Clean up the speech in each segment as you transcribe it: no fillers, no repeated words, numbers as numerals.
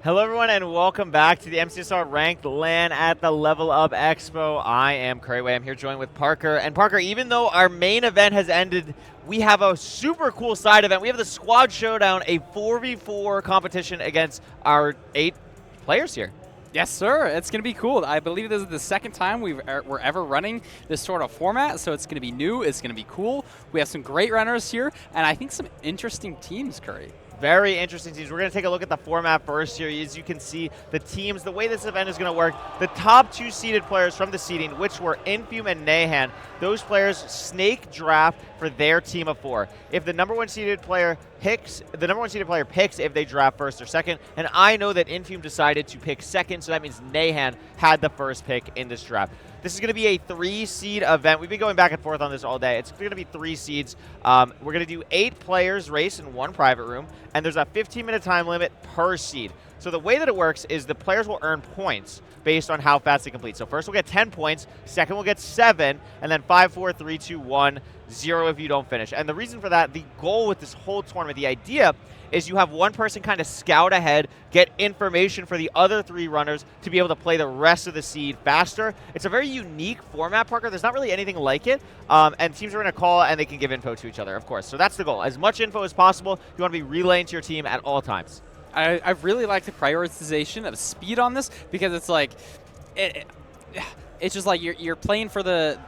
Hello everyone and welcome back to the MCSR Ranked LAN at the Level Up Expo. I am Crayway. I'm here joined with Parker. And Parker, even though our main event has ended, we have a super cool side event. We have the Squad Showdown, a 4v4 competition against our 8 players here. Yes, sir. It's going to be cool. I believe this is the second time we're ever running this sort of format, so it's going to be new. It's going to be cool. We have some great runners here, and I think some interesting teams, Curry. Very interesting teams. We're going to take a look at the format first here. As you can see, the teams, the way this event is going to work, the top 2 seeded players from the seeding, which were Infume and Nahan, those players snake draft for their team of 4. If the number 1 seeded player picks, if they draft first or second, and I know that Infume decided to pick second, so that means Nahan had the first pick in this draft. This is going to be a 3-seed event. We've been going back and forth on this all day. It's going to be 3 seeds. We're going to do 8 players race in 1 private room, and there's a 15-minute time limit per seed. So the way that it works is the players will earn points based on how fast they complete. So first we'll get 10 points, second we'll get 7, and then 5, 4, 3, 2, 1, 0 if you don't finish. And the reason for that, the goal with this whole tournament, the idea is you have one person kind of scout ahead, get information for the other 3 runners to be able to play the rest of the seed faster. It's a very unique format, Parker. There's not really anything like it. And teams are going to call and they can give info to each other, of course. So that's the goal. As much info as possible, you want to be relaying to your team at all times. I really like the prioritization of speed on this because it's like, it's just like you're playing for the,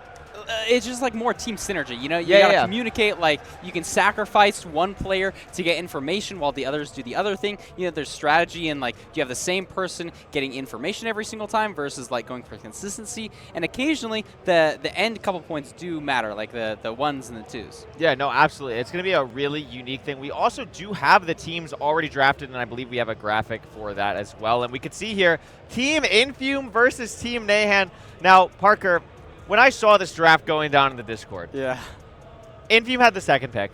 it's just like more team synergy, you know? You gotta communicate, like you can sacrifice one player to get information while the others do the other thing. You know, there's strategy and like you have the same person getting information every single time versus like going for consistency. And occasionally the end couple points do matter, like the 1s and the 2s. Yeah, no, absolutely. It's gonna be a really unique thing. We also do have the teams already drafted, and I believe we have a graphic for that as well. And we can see here, Team Infume versus Team Nahan. Now, Parker, when I saw this draft going down in the Discord, Infume had the second pick.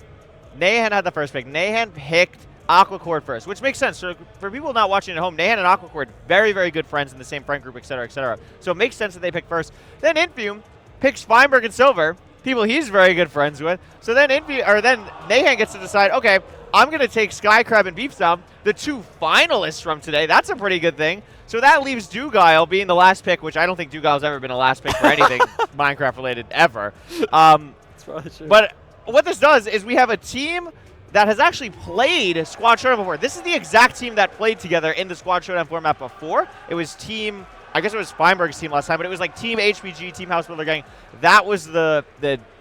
Nahan had the first pick. Nahan picked Aquacorde first, which makes sense. So for people not watching at home, Nahan and Aquacorde, very, very good friends in the same friend group, et cetera, et cetera. So it makes sense that they pick first. Then Infume picks Feinberg and Silver, people he's very good friends with. So then Nahan gets to decide, okay, I'm going to take Skycrab and BeefSalad, the 2 finalists from today. That's a pretty good thing. So that leaves Dugile being the last pick, which I don't think Dugile's ever been a last pick for anything Minecraft-related ever. That's probably true. But what this does is we have a team that has actually played Squad Showdown before. This is the exact team that played together in the Squad Showdown format before. It was team, I guess it was Feinberg's team last time, but it was like Team HBG, Team House Builder Gang. That was the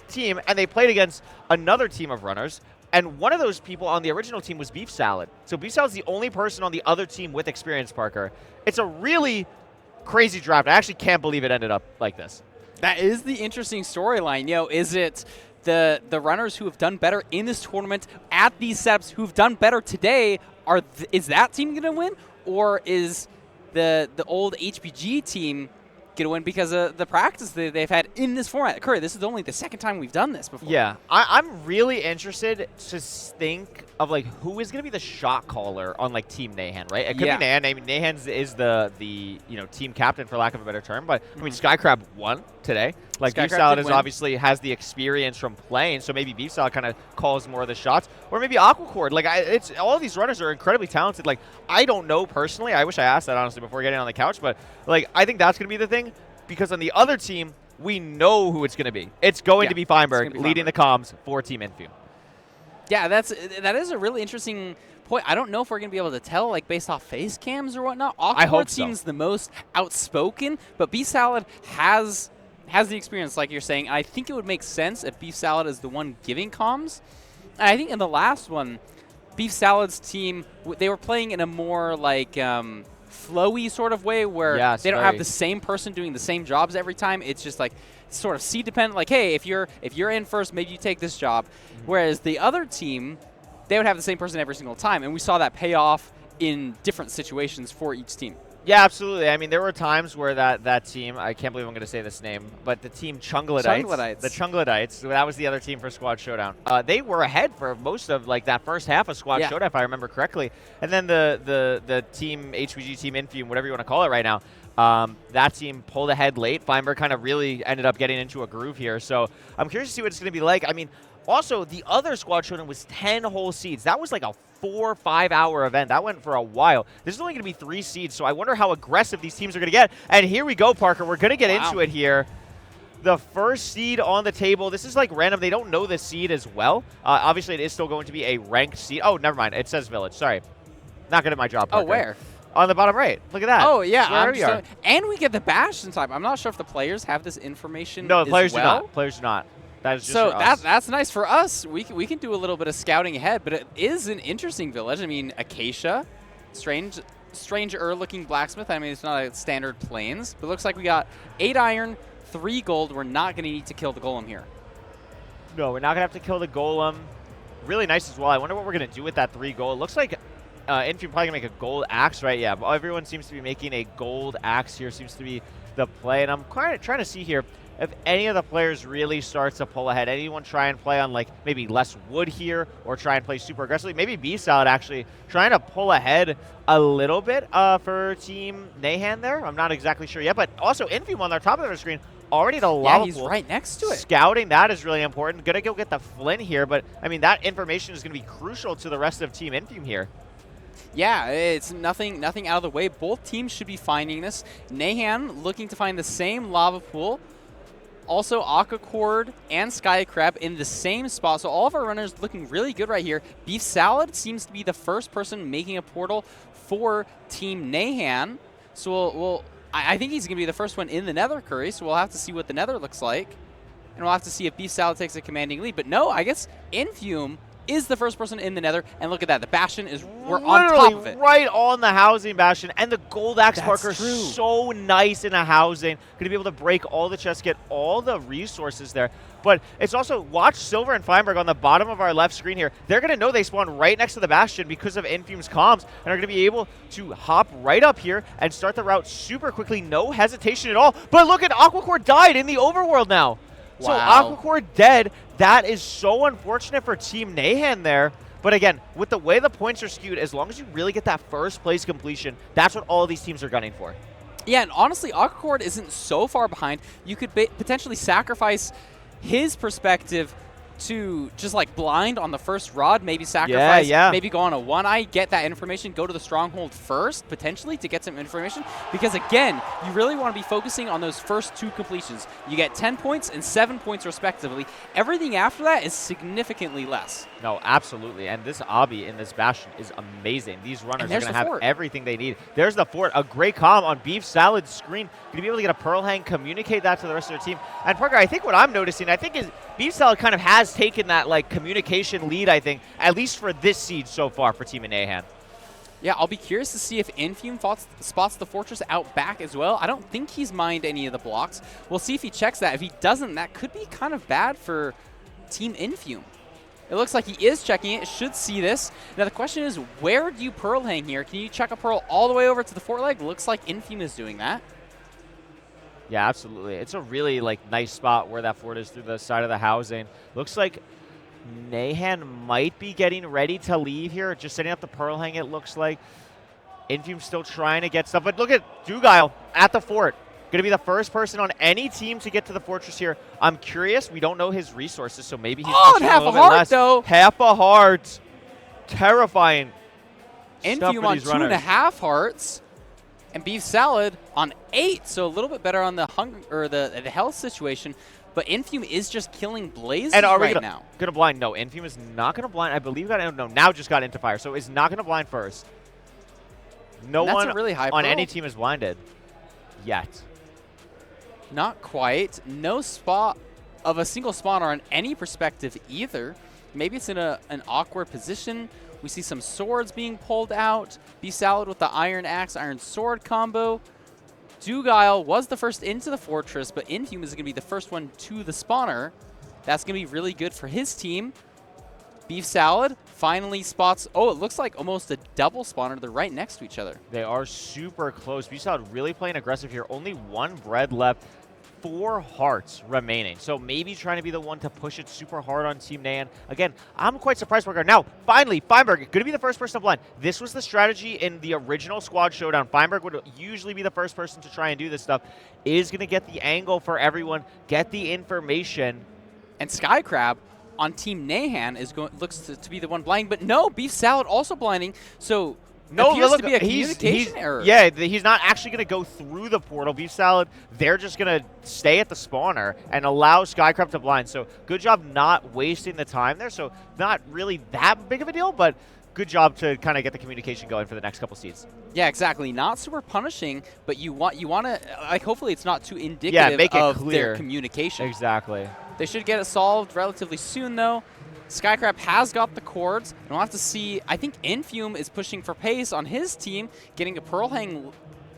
team, and they played against another team of runners. And one of those people on the original team was BeefSalad. So BeefSalad's the only person on the other team with experience, Parker. It's a really crazy draft. I actually can't believe it ended up like this. That is the interesting storyline. You know, is it the runners who have done better in this tournament at these setups who've done better today? Is that team going to win? Or is the old HBG team going to win because of the practice that they've had in this format? Curry, this is only the second time we've done this before. Yeah, I'm really interested to think of like who is going to be the shot caller on like Team Nahan, right? It could be Nahan. I mean, Nahan is the team captain for lack of a better term, but I mean Skycrab won today. Like BeefSalad is obviously has the experience from playing, so maybe BeefSalad kind of calls more of the shots, or maybe Aquacorde. Like it's all of these runners are incredibly talented. Like I don't know personally. I wish I asked that honestly before getting on the couch, but like I think that's going to be the thing because on the other team we know who it's going to be. It's going to be Feinberg leading the comms for Team Infume. Yeah, that is a really interesting point. I don't know if we're going to be able to tell, like, based off face cams or whatnot. I hope so. Seems the most outspoken, but BeefSalad has the experience, like you're saying. I think it would make sense if BeefSalad is the one giving comms. And I think in the last one, BeefSalad's team, they were playing in a more, like, flowy sort of way where they don't have the same person doing the same jobs every time. It's just, like, sort of seed dependent, like, hey, if you're in first, maybe you take this job. Whereas the other team, they would have the same person every single time, and we saw that pay off in different situations for each team. Yeah, absolutely. I mean, there were times where that team, I can't believe I'm going to say this name, but the team Chungledites. The Chungledites, that was the other team for Squad Showdown. They were ahead for most of like that first half of Squad Showdown, if I remember correctly. And then the team, HBG, Team Infume, whatever you want to call it right now, that team pulled ahead late. Feinberg kind of really ended up getting into a groove here. So I'm curious to see what it's going to be like. I mean, Also, the other squad showdown was 10 whole seeds. That was like a 4 or 5 hour event. That went for a while. This is only going to be 3 seeds, so I wonder how aggressive these teams are going to get. And here we go, Parker. We're going to get into it here. The first seed on the table. This is like random. They don't know the seed as well. Obviously, it is still going to be a ranked seed. Oh, never mind. It says village. Sorry. Not good at my job, Parker. Oh, where? On the bottom right. Look at that. Oh, yeah. Where we are. And we get the bash in time. I'm not sure if the players have this information. No, the players do not. Players do not. That is just so for us. that's nice for us. We can do a little bit of scouting ahead, but it is an interesting village. I mean, Acacia, stranger looking blacksmith. I mean, it's not a standard plains, but it looks like we got 8 iron, 3 gold. We're not going to need to kill the golem here. No, we're not going to have to kill the golem. Really nice as well. I wonder what we're going to do with that 3 gold. It looks like Infium probably going to make a gold axe, right? Yeah, everyone seems to be making a gold axe here. Seems to be the play, and I'm kind of trying to see here if any of the players really starts to pull ahead. Anyone try and play on like maybe less wood here or try and play super aggressively. Maybe BeefSalad actually trying to pull ahead a little bit for Team Nahan there. I'm not exactly sure yet, but also Infium on the top of their screen already the lava Yeah, he's pool. right next to it. Scouting, that is really important. Gonna go get the Flint here, but I mean that information is gonna be crucial to the rest of Team Infium here. Yeah, it's nothing out of the way. Both teams should be finding this. Nahan looking to find the same lava pool. Also, Aquacorde and Skycrab in the same spot. So all of our runners looking really good right here. BeefSalad seems to be the first person making a portal for Team Nahan. So I think he's going to be the first one in the Nether Curry. So we'll have to see what the Nether looks like. And we'll have to see if BeefSalad takes a commanding lead. But no, I guess Infium is the first person in the Nether, and look at that. The Bastion is we're on top of it. Right on the housing Bastion, and the gold axe Parker true. so nice in a housing. Going to be able to break all the chests, get all the resources there. But it's also, watch Silver and Feinberg on the bottom of our left screen here. They're going to know they spawn right next to the Bastion because of Infium's comms, and are going to be able to hop right up here and start the route super quickly. No hesitation at all. But look at Aquacore died in the overworld now. Wow. So Aquacore dead. That is so unfortunate for Team Nahan there. But again, with the way the points are skewed, as long as you really get that first place completion, that's what all of these teams are gunning for. Yeah, and honestly, Aquacorde isn't so far behind. You could potentially sacrifice his perspective to just like blind on the first rod, maybe sacrifice, maybe go on a one-eye, get that information, go to the stronghold first, potentially, to get some information. Because again, you really want to be focusing on those first 2 completions. You get 10 points and 7 points respectively. Everything after that is significantly less. No, absolutely. And this obby in this Bastion is amazing. These runners are going to have everything they need. There's the fort. A great comm on BeefSalad's screen. Going to be able to get a Pearl Hang, communicate that to the rest of their team. And Parker, I think what I'm noticing, I think is BeefSalad kind of has taken that like communication lead, I think, at least for this seed so far for Team Nahan. Yeah, I'll be curious to see if Infium spots the fortress out back as well. I don't think he's mined any of the blocks. We'll see if he checks that. If he doesn't, that could be kind of bad for Team Infium. It looks like he is checking it. Should see this. Now the question is, where do you Pearl Hang here? Can you check a Pearl all the way over to the fort leg? Looks like Infium is doing that. Yeah, absolutely. It's a really like nice spot where that fort is through the side of the housing. Looks like Nahan might be getting ready to leave here. Just setting up the Pearl Hang, it looks like. Infium still trying to get stuff. But look at Dugile at the fort. Going to be the first person on any team to get to the fortress here. I'm curious. We don't know his resources, so maybe he's and half a heart, though. Half a heart. Terrifying. Infium on 2.5 hearts. And BeefSalad on 8, so a little bit better on the the health situation. But Infium is just killing blazes and are we right gonna, now. Gonna blind? No, Infium is not gonna blind. I believe now just got into fire, so is not gonna blind first. No one really high on any team is blinded yet. Not quite. No spot of a single spawner on any perspective either. Maybe it's in an awkward position. We see some swords being pulled out. BeefSalad with the iron axe, iron sword combo. Dugile was the first into the fortress, but Infium is going to be the first one to the spawner. That's going to be really good for his team. BeefSalad finally spots, it looks like almost a double spawner. They're right next to each other. They are super close. BeefSalad really playing aggressive here. Only 1 bread left. 4 hearts remaining. So maybe trying to be the one to push it super hard on Team Nahan. Again, I'm quite surprised. Now, finally, Feinberg going to be the first person to blind. This was the strategy in the original squad showdown. Feinberg would usually be the first person to try and do this stuff. Is going to get the angle for everyone, get the information. And Skycrab on Team Nahan looks to be the one blinding, but no, BeefSalad also blinding. So no, appears look, to be a communication error. Yeah, he's not actually going to go through the portal. BeefSalad, they're just going to stay at the spawner and allow Skycrab to blind. So good job not wasting the time there. So not really that big of a deal, but good job to kind of get the communication going for the next couple seeds. Yeah, exactly. Not super punishing, but you want to like hopefully it's not too indicative make it of clear. their communication. Exactly. They should get it solved relatively soon, though. Skycrab has got the cords, and we'll have to see. I think Infume is pushing for pace on his team, getting a Pearl Hang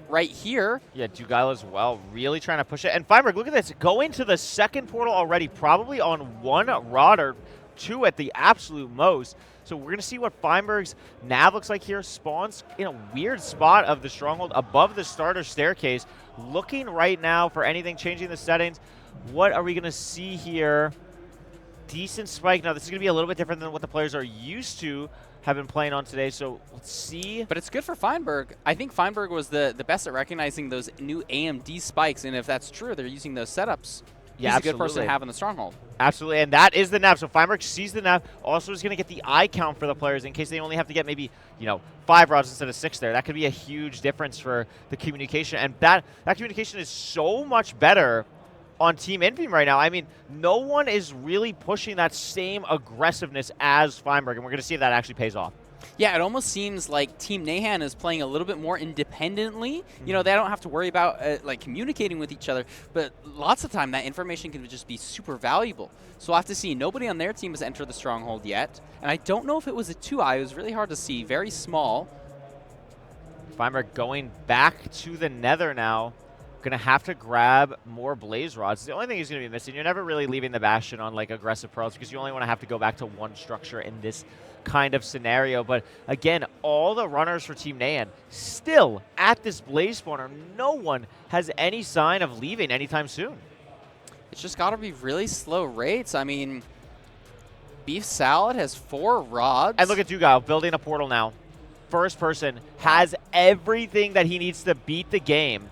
right here. Yeah, Dugal as well, really trying to push it. And Feinberg, look at this, going to the second portal already, probably on 1 rod or 2 at the absolute most. So we're going to see what Feinberg's nav looks like here. Spawns in a weird spot of the stronghold above the starter staircase. Looking right now for anything changing the settings. What are we going to see here? Decent spike. Now, this is going to be a little bit different than what the players are used to have been playing on today, so let's see. But it's good for Feinberg. I think Feinberg was the best at recognizing those new AMD spikes, and if that's true, they're using those setups. Yeah, He's a good person to have in the stronghold. Absolutely, and that is the nav. So Feinberg sees the nav. Also is going to get the eye count for the players in case they only have to get maybe, 5 rods instead of 6 there. That could be a huge difference for the communication, and that communication is so much better on Team Infume right now. I mean, no one is really pushing that same aggressiveness as Feinberg, and we're going to see if that actually pays off. Yeah, it almost seems like Team Nahan is playing a little bit more independently. They don't have to worry about communicating with each other, but lots of time that information can just be super valuable. So we'll have to see. Nobody on their team has entered the stronghold yet, and I don't know if it was a 2-eye. It was really hard to see, very small. Feinberg going back to the nether now. Going to have to grab more blaze rods. The only thing he's going to be missing, you're never really leaving the bastion on like aggressive pearls because you only want to have to go back to one structure in this kind of scenario. But again, all the runners for Team Nahan still at this blaze spawner. No one has any sign of leaving anytime soon. It's just got to be really slow rates. I mean, BeefSalad has 4 rods. And look at Dugal building a portal now. First person has everything that he needs to beat the game.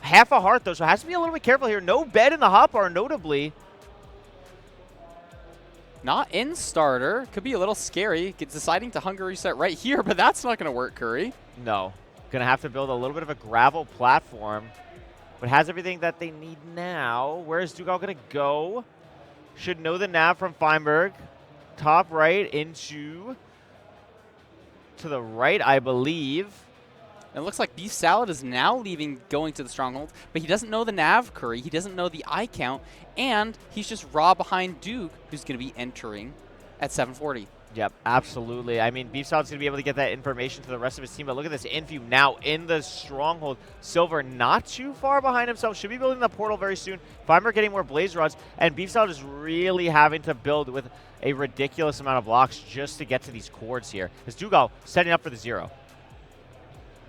Half a heart, though, so has to be a little bit careful here. No bed in the hotbar, notably. Not in starter. Could be a little scary. Deciding to hunger reset right here, but that's not going to work, Curry. No. Going to have to build a little bit of a gravel platform, but has everything that they need now. Where is Dugal going to go? Should know the nav from Feinberg. Top right into to the right, I believe. And it looks like BeefSalad is now leaving, going to the stronghold, but he doesn't know the nav, Curry. He doesn't know the eye count, and he's just raw behind Duke, who's going to be entering at 740. Yep, absolutely. I mean, BeefSalad's going to be able to get that information to the rest of his team, but look at this Infume now in the stronghold. Silver not too far behind himself. Should be building the portal very soon. Feinberg getting more blaze rods, and BeefSalad is really having to build with a ridiculous amount of blocks just to get to these cords here. As Dugal setting up for the 0.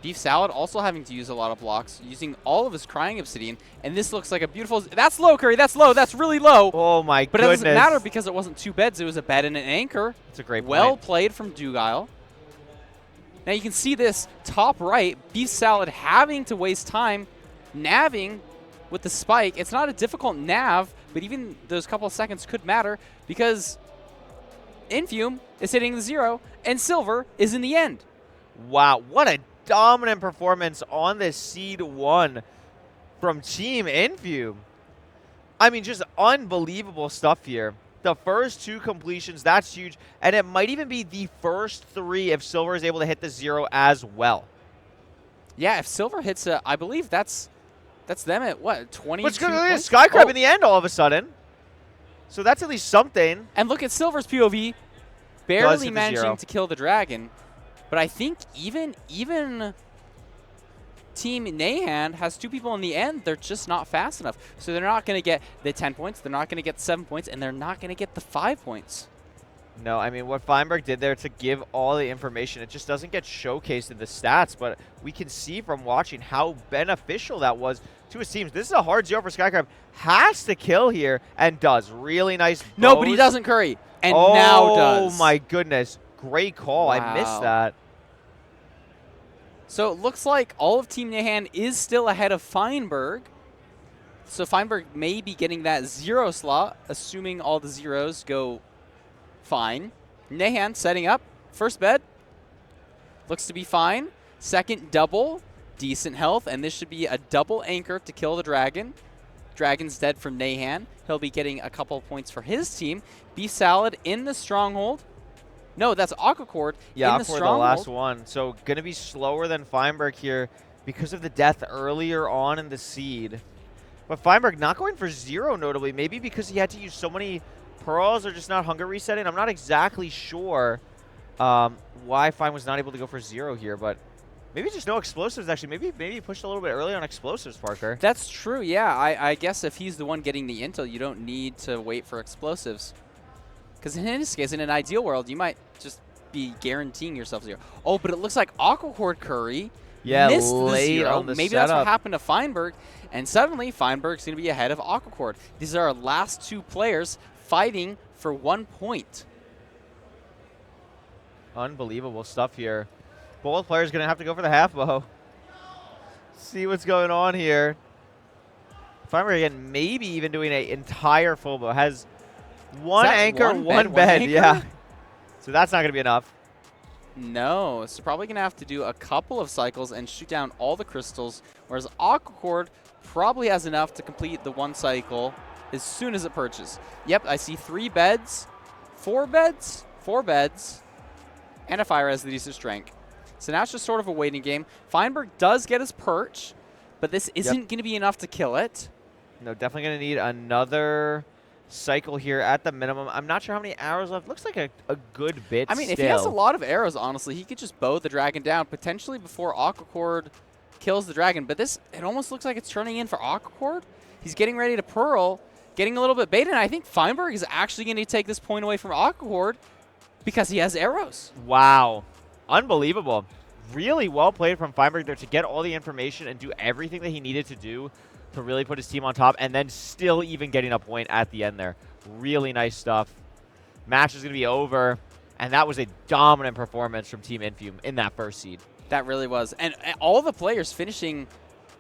BeefSalad also having to use a lot of blocks, using all of his Crying Obsidian, and this looks like a beautiful... That's low, Curry. That's low. That's really low. Oh, my But goodness. it doesn't matter because it wasn't 2 beds. It was a bed and an anchor. It's a great point. Well played from Dugal. Now you can see this top right, BeefSalad having to waste time navving with the spike. It's not a difficult nav, but even those couple of seconds could matter because Infume is hitting the 0, and Silver is in the end. Wow, what a dominant performance on this Seed 1 from Team Infume. I mean, just unbelievable stuff here. The first 2 completions, that's huge. And it might even be the first 3 if Silver is able to hit the 0 as well. Yeah, if Silver hits a, I believe that's them at what, 22 But points? Skycrab in the end all of a sudden. So that's at least something. And look at Silver's POV, barely managing to kill the dragon. But I think even Team Nahan has 2 people in the end. They're just not fast enough. So they're not going to get the 10 points. They're not going to get 7 points. And they're not going to get the 5 points. No, I mean, what Feinberg did there to give all the information, it just doesn't get showcased in the stats. But we can see from watching how beneficial that was to his teams. This is a hard 0 for Skycrab. Has to kill here and does. Really nice bows. No, but he doesn't, Curry. And now does. Oh, my goodness. Great call. Wow. I missed that. So it looks like all of Team Nahan is still ahead of Feinberg. So Feinberg may be getting that 0 slot, assuming all the zeros go fine. Nahan setting up. First bed. Looks to be fine. Second double. Decent health. And this should be a double anchor to kill the dragon. Dragon's dead from Nahan. He'll be getting a couple of points for his team. BeefSalad in the stronghold. No, that's Aquacorde in the stronghold. The last one. So going to be slower than Feinberg here because of the death earlier on in the seed. But Feinberg not going for 0 notably, maybe because he had to use so many pearls or just not hunger resetting. I'm not exactly sure why Fein was not able to go for 0 here, but maybe just no explosives actually. Maybe he pushed a little bit early on explosives, Parker. That's true, yeah. I guess if he's the one getting the intel, you don't need to wait for explosives. Because in his case, in an ideal world, you might just be guaranteeing yourself 0. Oh, but it looks like Aquacorde Curry missed the 0. Maybe that's what happened to Feinberg. And suddenly, Feinberg's going to be ahead of Aquacorde. These are our last 2 players fighting for 1 point. Unbelievable stuff here. Both players going to have to go for the half bow. See what's going on here. Feinberg again, maybe even doing an entire full bow. Has one anchor, one bed. Yeah. So that's not going to be enough. No, so probably going to have to do a couple of cycles and shoot down all the crystals, whereas Aquacorde probably has enough to complete the 1 cycle as soon as it perches. Yep, I see 3 beds, 4 beds, 4 beds, and a fire resolution strength. So now it's just sort of a waiting game. Feinberg does get his perch, but this isn't going to be enough to kill it. No, definitely going to need another cycle here at the minimum. I'm not sure how many arrows left. Looks like a good bit. I mean, if he has a lot of arrows, honestly, he could just bow the dragon down potentially before Aquacorde kills the dragon. But this, it almost looks like it's turning in for Aquacorde. He's getting ready to pearl, getting a little bit baited. And I think Feinberg is actually going to take this point away from Aquacorde because he has arrows. Wow. Unbelievable. Really well played from Feinberg there to get all the information and do everything that he needed to do to really put his team on top, and then still even getting a point at the end there. Really nice stuff. Match is going to be over, and that was a dominant performance from Team Infume in that first seed. That really was. And all the players finishing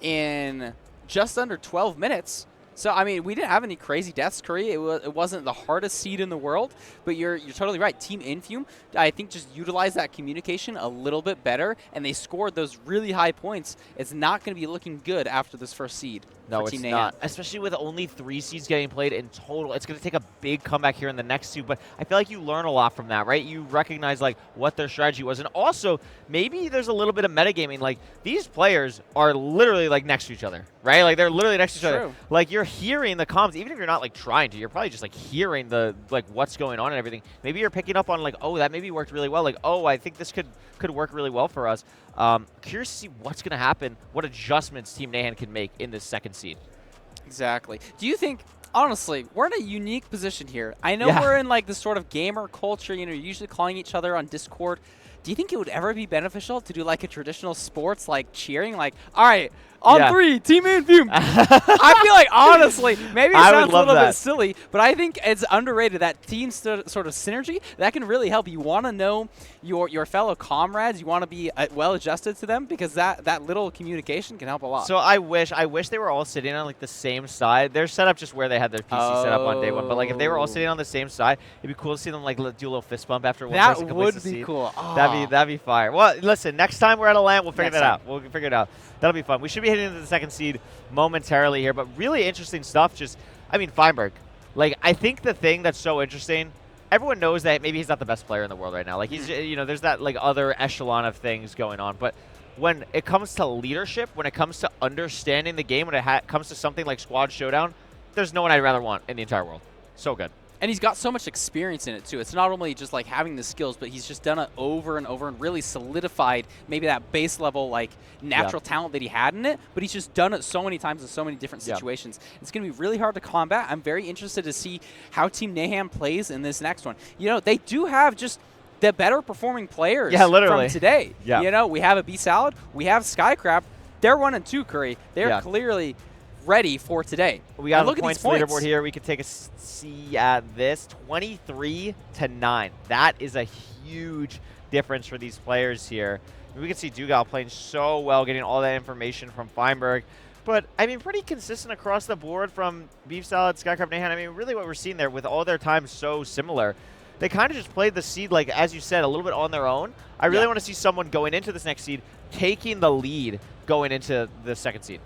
in just under 12 minutes. So, I mean, we didn't have any crazy deaths, Curry. It wasn't the hardest seed in the world, but you're totally right. Team Infume, I think, just utilized that communication a little bit better, and they scored those really high points. It's not going to be looking good after this first seed. No, it's not. Especially with only 3 seeds getting played in total. It's going to take a big comeback here in the next 2, but I feel like you learn a lot from that, right? You recognize, like, what their strategy was. And also, maybe there's a little bit of metagaming. Like, these players are literally, like, next to each other, right? Like, they're literally next to each other. Like, you're hearing the comms, even if you're not, like, trying to. You're probably just, like, hearing the, like, what's going on and everything. Maybe you're picking up on, like, oh, that maybe worked really well. Like, oh, I think this could work really well for us. Curious to see what's going to happen, what adjustments Team Nahan can make in this second seed. Exactly. Do you think, honestly, we're in a unique position here. I know we're in like this sort of gamer culture, you know, usually calling each other on Discord. Do you think it would ever be beneficial to do like a traditional sports like cheering? Like, all right, on 3, Team Infume. I feel like, honestly, maybe it sounds a little bit silly, but I think it's underrated, that team sort of synergy. That can really help. You want to know your fellow comrades. You want to be well adjusted to them, because that little communication can help a lot. So I wish they were all sitting on like the same side. They're set up just where they had their PC set up on day 1. But like if they were all sitting on the same side, it'd be cool to see them like do a little fist bump after one person completes the seed. That would be cool. Oh. That'd be fire. Well, listen, next time we're at a LAN, we'll figure that out. We'll figure it out. That'll be fun. We should be hitting into the second seed momentarily here, but really interesting stuff. Just, I mean, Feinberg. Like, I think the thing that's so interesting, everyone knows that maybe he's not the best player in the world right now. Like, he's, you know, there's that like other echelon of things going on. But when it comes to leadership, when it comes to understanding the game, when it comes to something like Squad Showdown, there's no one I'd rather want in the entire world. So good. And he's got so much experience in it, too. It's not only just, like, having the skills, but he's just done it over and over and really solidified maybe that base level, like, natural talent that he had in it. But he's just done it so many times in so many different situations. It's going to be really hard to combat. I'm very interested to see how Team Nahan plays in this next one. You know, they do have just the better performing players from today. You know, we have a BeefSalad. We have Skycrab. They're 1 and 2, Curry. They're clearly ready for today. We got a points leaderboard here. We could take a see at this 23-9. That is a huge difference for these players here. We can see Dugal playing so well, getting all that information from Feinberg. But, I mean, pretty consistent across the board from BeefSalad, Skycrab, Nahan. I mean, really what we're seeing there with all their times so similar, they kind of just played the seed, like, as you said, a little bit on their own. I really want to see someone going into this next seed taking the lead going into the second seed.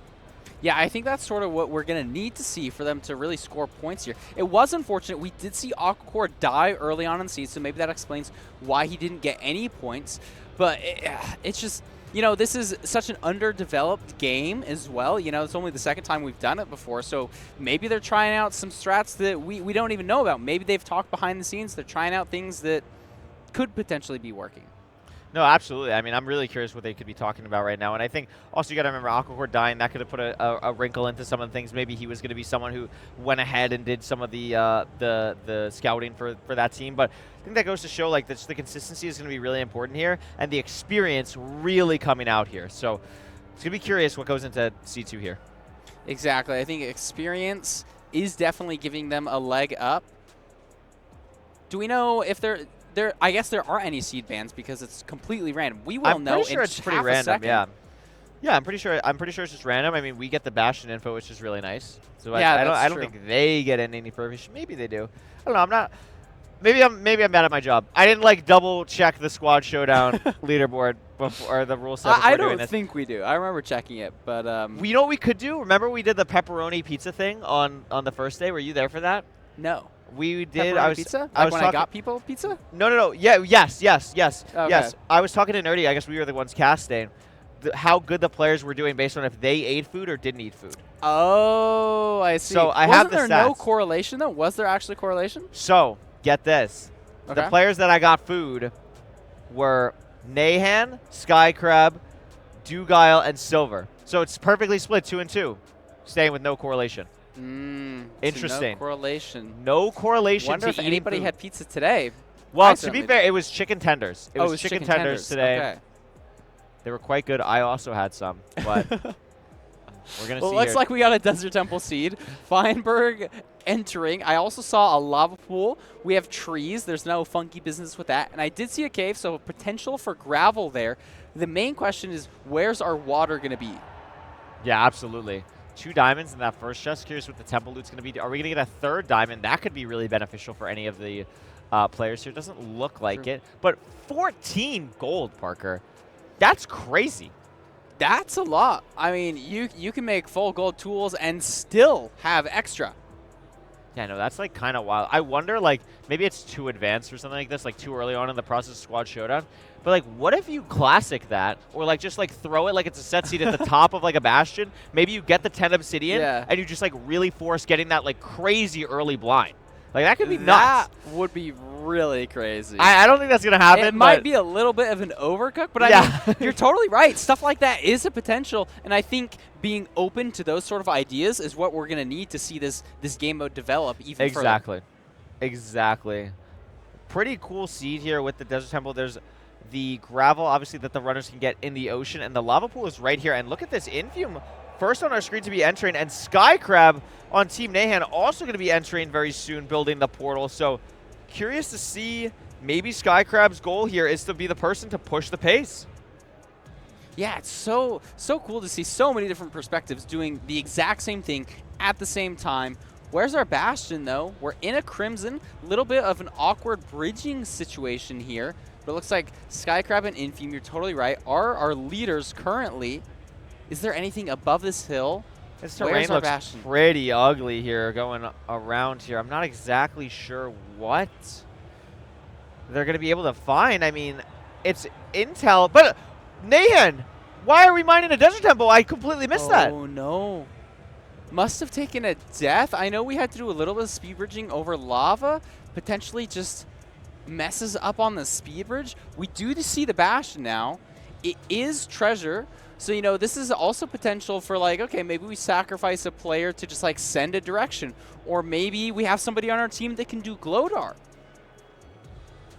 Yeah, I think that's sort of what we're going to need to see for them to really score points here. It was unfortunate. We did see Aquacorde die early on in the season, so maybe that explains why he didn't get any points. But it's just, you know, this is such an underdeveloped game as well. You know, it's only the second time we've done it before, so maybe they're trying out some strats that we don't even know about. Maybe they've talked behind the scenes. They're trying out things that could potentially be working. No, absolutely. I mean, I'm really curious what they could be talking about right now. And I think also you got to remember Aquacorde dying. That could have put a wrinkle into some of the things. Maybe he was going to be someone who went ahead and did some of the scouting for that team. But I think that goes to show like the consistency is going to be really important here, and the experience really coming out here. So it's going to be curious what goes into C2 here. Exactly. I think experience is definitely giving them a leg up. Do we know if I guess there aren't any seed bans because it's completely random. We will know pretty sure in it's pretty half a random. second. Yeah, I'm pretty sure it's just random. I mean, we get the Bastion info, which is really nice. So yeah, I don't think they get any information. Maybe they do. I don't know. I'm not. Maybe I'm bad at my job. I didn't like double check the squad showdown leaderboard before, or the rule set. I don't think we do. I remember checking it, but you know what we could do? Remember we did the pepperoni pizza thing on the first day? Were you there for that? No. We did. Pepperoni pizza? I was when talking, I got people pizza? No. Yeah. Yes. Okay. Yes. I was talking to Nerdy. I guess we were the ones casting. How good the players were doing based on if they ate food or didn't eat food. Oh, I see. So I Wasn't have the there stats. no correlation though? Was there actually correlation? So get this: Okay. the players that I got food were Nahan, Skycrab, Dugile, and Silver. So it's perfectly split 2 and 2, staying with no correlation. Interesting. No correlation. No correlation. Wonder to if eating anybody food. had pizza today. Well, I to be certainly fair, did. it was chicken tenders. It was chicken tenders today. Okay. They were quite good. I also had some, but we're gonna Well, see. it looks here. like we got a Desert Temple seed. Feinberg entering. I also saw a lava pool. We have trees. There's no funky business with that. And I did see a cave, so potential for gravel there. The main question is, where's our water going to be? Yeah, absolutely. 2 diamonds in that first chest. Curious what the temple loot's going to be. Are we going to get a 3rd diamond? That could be really beneficial for any of the players here. Doesn't look like it. But 14 gold, Parker. That's crazy. That's a lot. I mean, you can make full gold tools and still have extra. Yeah, no, that's like kind of wild. I wonder, like, maybe it's too advanced or something like this, like too early on in the process of Squad Showdown. But, like, what if you classic that or, like, just, like, throw it like it's a set seed at the top of, like, a Bastion? Maybe you get the 10 Obsidian and you just, like, really force getting that, like, crazy early blind. Like, that could be nuts. That would be really crazy. I don't think that's going to happen. It might be a little bit of an overcook, but I mean, you're totally right. Stuff like that is a potential, and I think being open to those sort of ideas is what we're going to need to see this game mode develop even further. Exactly. Pretty cool seed here with the Desert Temple. There's the gravel, obviously, that the runners can get in the ocean, and the lava pool is right here. And look at this, Infume first on our screen to be entering, and Skycrab on Team Nahan also going to be entering very soon, building the portal. So curious to see, maybe Skycrab's goal here is to be the person to push the pace. Yeah, it's so cool to see so many different perspectives doing the exact same thing at the same time. Where's our Bastion, though? We're in a Crimson. Little bit of an awkward bridging situation here. But it looks like Skycrab and Infume, you're totally right, are our leaders currently. Is there anything above this hill? This terrain looks pretty ugly here going around here. I'm not exactly sure what they're going to be able to find. I mean, it's intel. But Nahan, why are we mining a Desert Temple? I completely missed that. Oh, no. Must have taken a death. I know we had to do a little bit of speed bridging over lava. Potentially just messes up on the speed bridge. We do see the Bastion now. It is treasure. So, you know, this is also potential for, like, okay, maybe we sacrifice a player to just, like, send a direction. Or maybe we have somebody on our team that can do glow dart.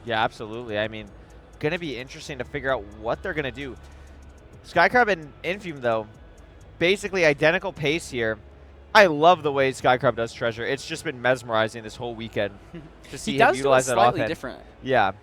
Yeah, absolutely. I mean, going to be interesting to figure out what they're going to do. Skycrab and Infume, though, basically identical pace here. I love the way Skycrab does treasure. It's just been mesmerizing this whole weekend to see him utilize that offhand. Slightly different. Yeah,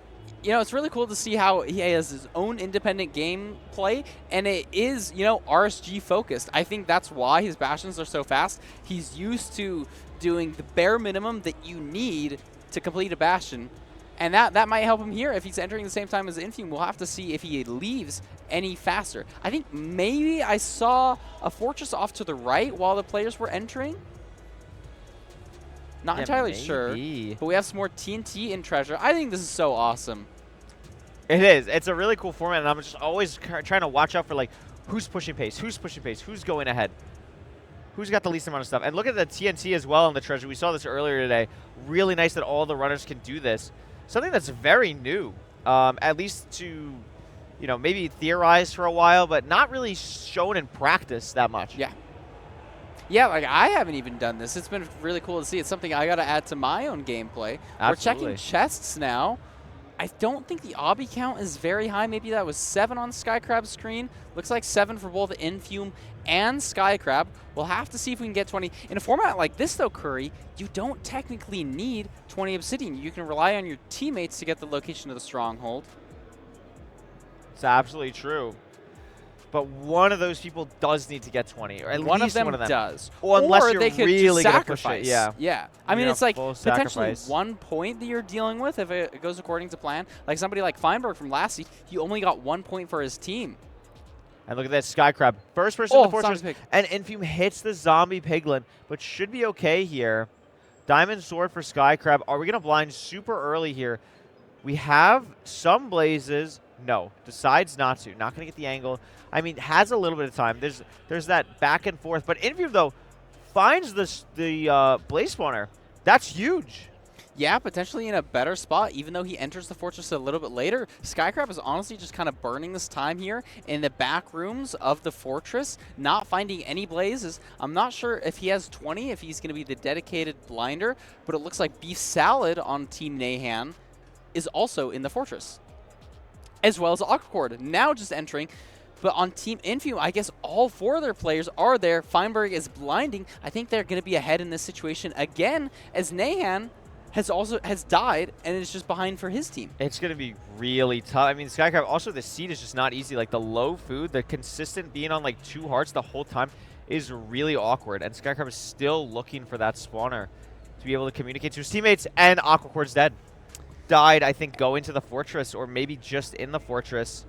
you know, it's really cool to see how he has his own independent gameplay, and it is, you know, RSG focused. I think that's why his Bastions are so fast. He's used to doing the bare minimum that you need to complete a Bastion, and that might help him here if he's entering the same time as Infume. We'll have to see if he leaves any faster. I think maybe I saw a Fortress off to the right while the players were entering. Not entirely sure, but we have some more TNT in Treasure. I think this is so awesome. It is. It's a really cool format, and I'm just always trying to watch out for, like, who's pushing pace, who's going ahead, who's got the least amount of stuff. And look at the TNT as well in the Treasure. We saw this earlier today. Really nice that all the runners can do this. Something that's very new, at least to, you know, maybe theorize for a while, but not really shown in practice that much. Yeah. Yeah, like I haven't even done this. It's been really cool to see. It's something I got to add to my own gameplay. Absolutely. We're checking chests now. I don't think the obby count is very high. Maybe that was 7 on Skycrab's screen. Looks like 7 for both Infume and Skycrab. We'll have to see if we can get 20. In a format like this, though, Curry, you don't technically need 20 Obsidian. You can rely on your teammates to get the location of the stronghold. It's absolutely true. But one of those people does need to get 20, or at one least of them one of them does. Or unless you're they could really just going to push sacrifice. it. Yeah. Yeah. I mean, it's like potentially sacrifice. 1 point that you're dealing with if it goes according to plan. Like somebody like Feinberg from last season, he only got 1 point for his team. And look at that Skycrab. First person in the Fortress. Pig. And Infume hits the zombie piglin, but should be okay here. Diamond Sword for Skycrab. Are we going to blind super early here? We have some blazes. No, decides not to. Not going to get the angle. I mean, has a little bit of time. There's that back and forth. But Infume, though, finds the blaze spawner. That's huge. Yeah, potentially in a better spot, even though he enters the Fortress a little bit later. Skycrab is honestly just kind of burning this time here in the back rooms of the Fortress, not finding any blazes. I'm not sure if he has 20, if he's going to be the dedicated blinder, but it looks like BeefSalad on Team Nahan is also in the Fortress, as well as Aquacorde, now just entering. But on Team Infume, I guess all 4 of their players are there. Feinberg is blinding. I think they're going to be ahead in this situation again, as Nahan has died and is just behind for his team. It's going to be really tough. I mean, Skycrab, also the seed is just not easy. Like the low food, the consistent being on like 2 hearts the whole time is really awkward. And Skycrab is still looking for that spawner to be able to communicate to his teammates. And Aquacorde's dead. Died, I think, going to the Fortress or maybe just in the Fortress.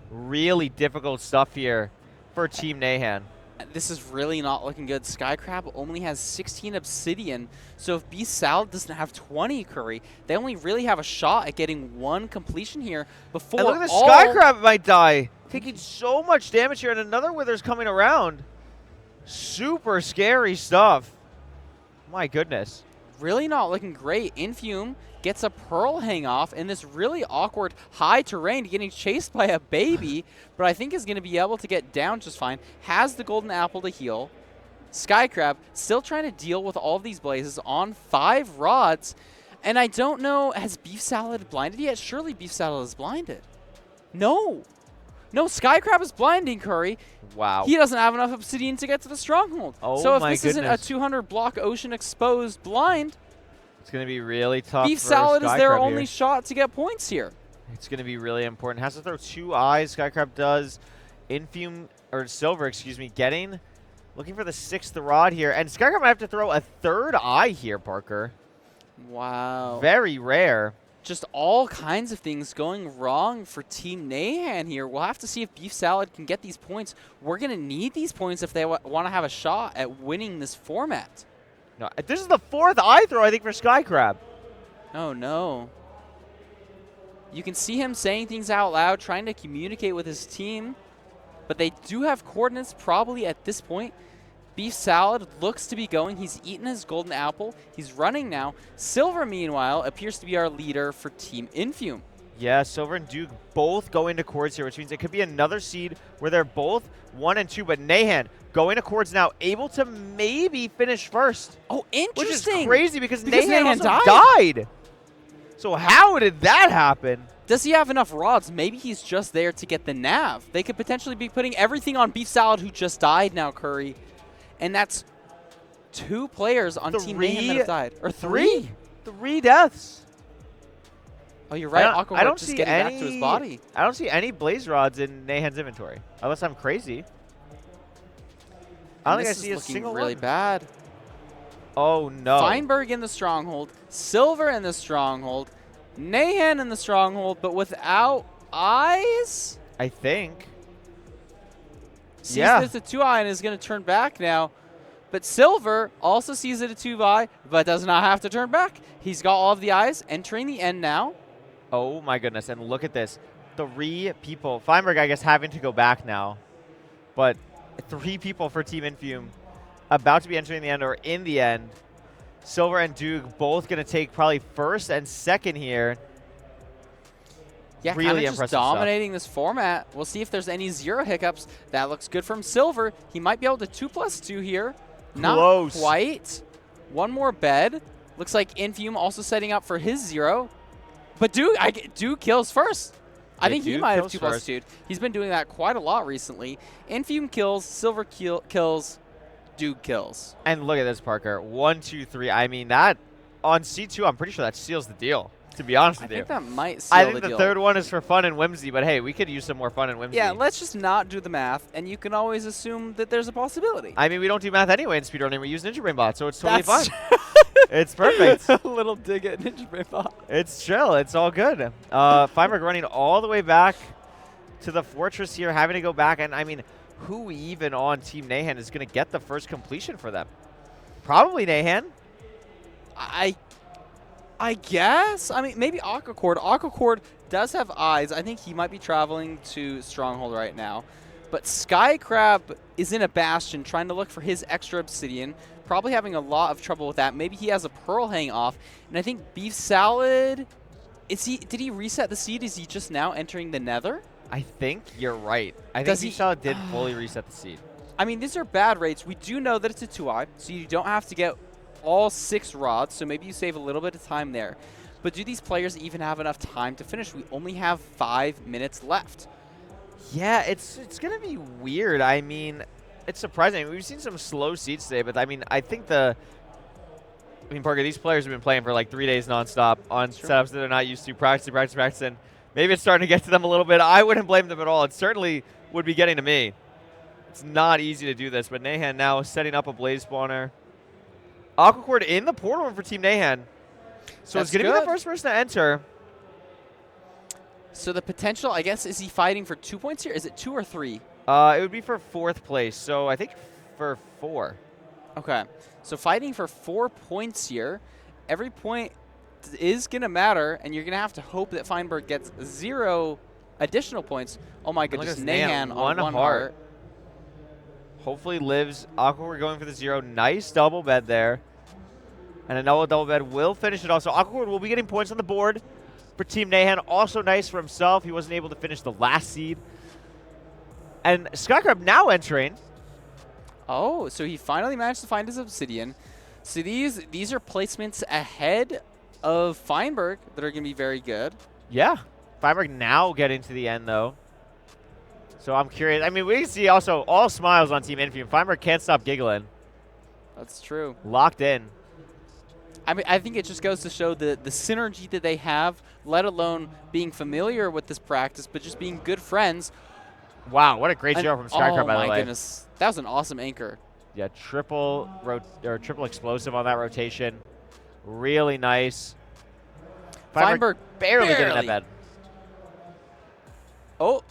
Really difficult stuff here for Team Nahan. This is really not looking good. Skycrab only has 16 Obsidian, so if BeefSalad doesn't have 20, Curry, they only really have a shot at getting 1 completion here before and look at the Skycrab might die. Taking so much damage here, and another Wither's coming around. Super scary stuff. My goodness. Really not looking great. Infume gets a Pearl hang off in this really awkward high terrain, getting chased by a baby, but I think is going to be able to get down just fine. Has the golden apple to heal. Skycrab still trying to deal with all of these blazes on 5 rods, and I don't know, has BeefSalad blinded yet? Surely BeefSalad is blinded. No. No, Skycrab is blinding Curry. Wow. He doesn't have enough Obsidian to get to the stronghold. Oh, so if my this goodness. isn't a 200 block ocean exposed blind, it's going to be really tough. BeefSalad is their only here. shot to get points here. It's going to be really important. Has to throw 2 eyes. Skycrab does. Infume, or Silver, excuse me, looking for the 6th rod here. And Skycrab might have to throw a 3rd eye here, Parker. Wow. Very rare. Just all kinds of things going wrong for Team Nahan here. We'll have to see if BeefSalad can get these points. We're going to need these points if they want to have a shot at winning this format. No, this is the 4th eye throw, I think, for Skycrab. Oh, no. You can see him saying things out loud, trying to communicate with his team. But they do have coordinates probably at this point. BeefSalad looks to be going. He's eaten his golden apple. He's running now. Silver, meanwhile, appears to be our leader for Team Infume. Yeah, Silver and Duke both go into Cords here, which means it could be another seed where they're both 1 and 2. But Nahan going to Cords now, able to maybe finish first. Oh, interesting. Which is crazy because Nahan Nahan also died. So how did that happen? Does he have enough rods? Maybe he's just there to get the nav. They could potentially be putting everything on BeefSalad, who just died now, Curry. And that's 2 players on Team Nahan that have died. Or 3? 3 deaths. Oh, you're right. I don't Aquacorde just see getting any, back to his body. I don't see any blaze rods in Nahan's inventory, unless I'm crazy. I don't think I see a single really one. bad. Oh no. Feinberg in the stronghold, Silver in the stronghold, Nahan in the stronghold, but without eyes? I think. Sees Yeah. there's a 2-eye and is going to turn back now. But Silver also sees it a 2-eye, but does not have to turn back. He's got all of the eyes, entering the end now. Oh my goodness, and look at this. 3 people. Feinberg, I guess, having to go back now. But 3 people for Team Infume about to be entering the end or in the end. Silver and Duke both going to take probably first and second here. Yeah, really kind of impressive just dominating this format. We'll see if there's any 0 hiccups. That looks good from Silver. He might be able to 2+2 here. Close. Not quite. One more bed. Looks like Infume also setting up for his 0. But Duke kills first. I think he might have 2+2'd. He's been doing that quite a lot recently. Infume kills, Silver kills, Duke kills. And look at this, Parker. 1, 2, 3. I mean, that on C2, I'm pretty sure that seals the deal, to be honest with you. I think that might seal I think the the deal. third one is for fun and whimsy, but hey, we could use some more fun and whimsy. Yeah, let's just not do the math, and you can always assume that there's a possibility. I mean, we don't do math anyway in speedrunning. We use Ninja Brain Bot, so it's totally That's fine. It's perfect. A little dig at Ninja Brain Bot. It's chill. It's all good. Feinberg running all the way back to the fortress here, having to go back. And, I mean, who even on Team Nahan is going to get the first completion for them? Probably Nahan. I guess. I mean, maybe Aquacorde. Aquacorde does have eyes. I think he might be traveling to Stronghold right now. But Skycrab is in a bastion trying to look for his extra obsidian. Probably having a lot of trouble with that. Maybe he has a pearl hang off. And I think BeefSalad, did he reset the seed? Is he just now entering the nether? I think you're right. I think BeefSalad did fully reset the seed. I mean, these are bad rates. We do know that it's a 2-eye, so you don't have to get all 6 rods, so maybe you save a little bit of time there. But do these players even have enough time to finish? We only have 5 minutes left. Yeah, it's going to be weird. I mean, it's surprising. We've seen some slow seeds today, but I mean, Parker, these players have been playing for like 3 days nonstop on setups that they're not used to, practicing. Maybe it's starting to get to them a little bit. I wouldn't blame them at all. It certainly would be getting to me. It's not easy to do this, but Nahan now setting up a blaze spawner. Aquacorde in the portal room for Team Nahan. So it's going to be the first person to enter. So the potential, I guess, is he fighting for 2 points here? Is it 2 or 3? It would be for 4th place, so I think for 4. Okay, so fighting for 4 points here. Every point is going to matter, and you're going to have to hope that Feinberg gets 0 additional points. Oh my goodness, Nahan on 1 heart. Hopefully lives. Aquacorde going for the 0. Nice double bed there. And another double bed will finish it off. So Aquacorde will be getting points on the board for Team Nahan. Also nice for himself. He wasn't able to finish the last seed. And Skycrab now entering. Oh, so he finally managed to find his obsidian. So these are placements ahead of Feinberg that are going to be very good. Yeah. Feinberg now getting to the end, though. So I'm curious. I mean, we can see also all smiles on Team Infume. Feinberg can't stop giggling. That's true. Locked in. I mean, I think it just goes to show the synergy that they have, let alone being familiar with this practice, but just being good friends. Wow, what a great zero from Skycrab, by the way. Oh, my goodness. That was an awesome anchor. Yeah, triple explosive on that rotation. Really nice. Feinberg barely getting that bed. Oh.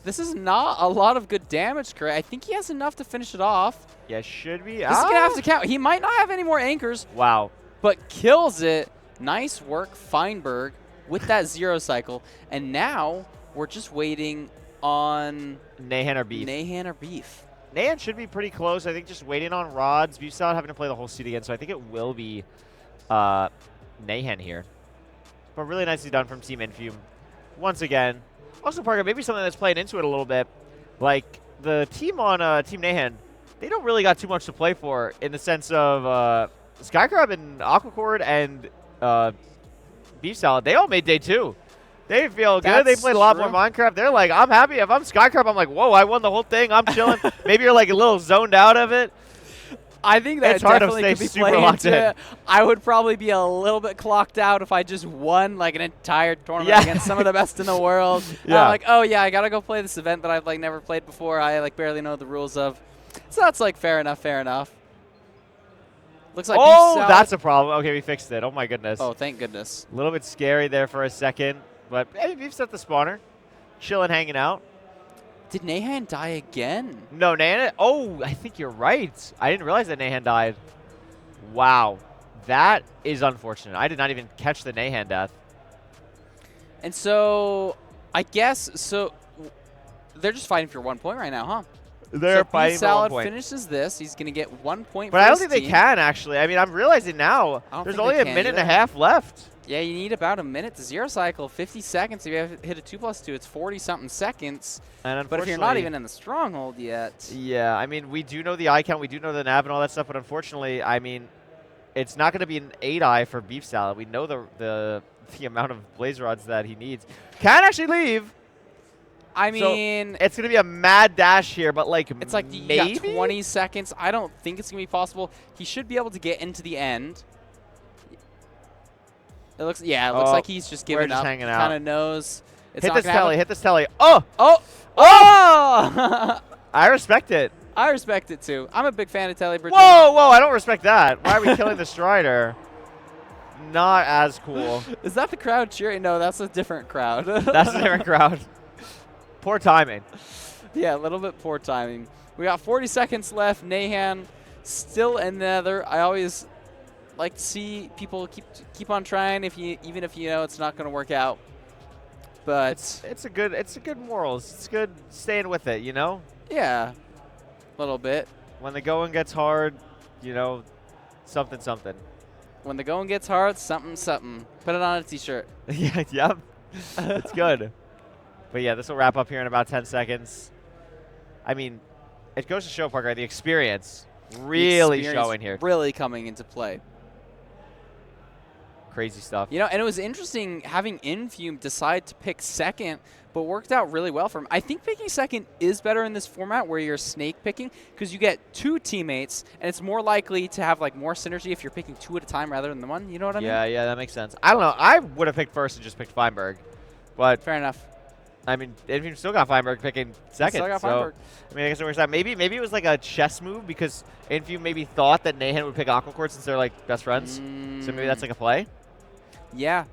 This is not a lot of good damage, Curry. I think he has enough to finish it off. Yeah, should be. This is going to have to count. He might not have any more anchors. Wow. But kills it. Nice work, Feinberg, with that 0 cycle. And now we're just waiting on Nahan or Beef. Nahan or Beef. Nahan should be pretty close. I think just waiting on rods. BeefSalad having to play the whole seed again, so I think it will be Nahan here. But really nicely done from Team Infume. Once again. Also, Parker, maybe something that's playing into it a little bit. Like, the team on Team Nahan, they don't really got too much to play for in the sense of Skycrab and Aquacorde and BeefSalad. They all made day 2. They feel good. They played a lot more Minecraft. They're like, I'm happy. If I'm Skycrab, I'm like, whoa, I won the whole thing. I'm chilling. Maybe you're like a little zoned out of it. I think that It's hard to definitely stay could be super played locked into. in. I would probably be a little bit clocked out if I just won like an entire tournament Yeah. against some of the best in the world. Yeah. I'm like, oh yeah, I gotta go play this event that I've like never played before. I like barely know the rules of. So that's like fair enough. Fair enough. Looks like Oh, BeefSalad. that's a problem. Okay, we fixed it. Oh my goodness. Oh, thank goodness. A little bit scary there for a second, but hey, Beef's at the spawner, chilling, hanging out. Did Nahan die again? No, Nahan. Oh, I think you're right. I didn't realize that Nahan died. Wow, that is unfortunate. I did not even catch the Nahan death. And so, I guess so. They're just fighting for 1 point right now, huh? They're so fighting for 1 BeefSalad point. finishes this. He's gonna get 1 point. But for I don't his think they team. can actually. I mean, I'm realizing now. I don't There's think only they a can minute and a either. half left. Yeah, you need about a minute to zero cycle, 50 seconds. If you have hit a 2+2, it's 40-something seconds. And But if you're not even in the stronghold yet. Yeah, I mean, we do know the eye count, we do know the nav and all that stuff, but unfortunately, I mean, it's not going to be an 8-eye for BeefSalad. We know the amount of blaze rods that he needs. Can actually leave. I mean, So it's going to be a mad dash here, but like it's like you maybe? got 20 seconds. I don't think it's going to be possible. He should be able to get into the end. It looks like he's just giving just up. hanging out. Kind of knows. It's Hit not this gonna happen. telly, hit this telly. Oh! Oh! Oh! Oh! I respect it. I respect it too. I'm a big fan of Telly Bridges. Whoa, whoa, I don't respect that. Why are we killing the Strider? Not as cool. Is that the crowd cheering? No, that's a different crowd. That's a different crowd. Poor timing. Yeah, a little bit poor timing. We got 40 seconds left. Nahan still in nether. I always like to see people keep on trying even if you know it's not going to work out. But It's a good morals. It's good staying with it, you know? yeah, a little bit. When the going gets hard, you know, something something. When the going gets hard, something something. Put it on a t-shirt. Yeah, yep. It's good. But yeah, this will wrap up here in about 10 seconds. I mean, it goes to show, Parker, the experience really showing here. Really coming into play. Crazy stuff. You know, and it was interesting having Infume decide to pick second, but worked out really well for him. I think picking second is better in this format where you're snake picking because you get two teammates, and it's more likely to have like more synergy if you're picking two at a time rather than the one. You know what I mean? Yeah, that makes sense. I don't know. I would have picked first and just picked Feinberg. But, Fair enough. I mean, Infume still got Feinberg picking second. Still got so, Feinberg. I mean, I guess it works out. Maybe it was like a chess move because Infume maybe thought that Nahan would pick Aquacorde since they're like best friends. So maybe that's like a play. Yeah.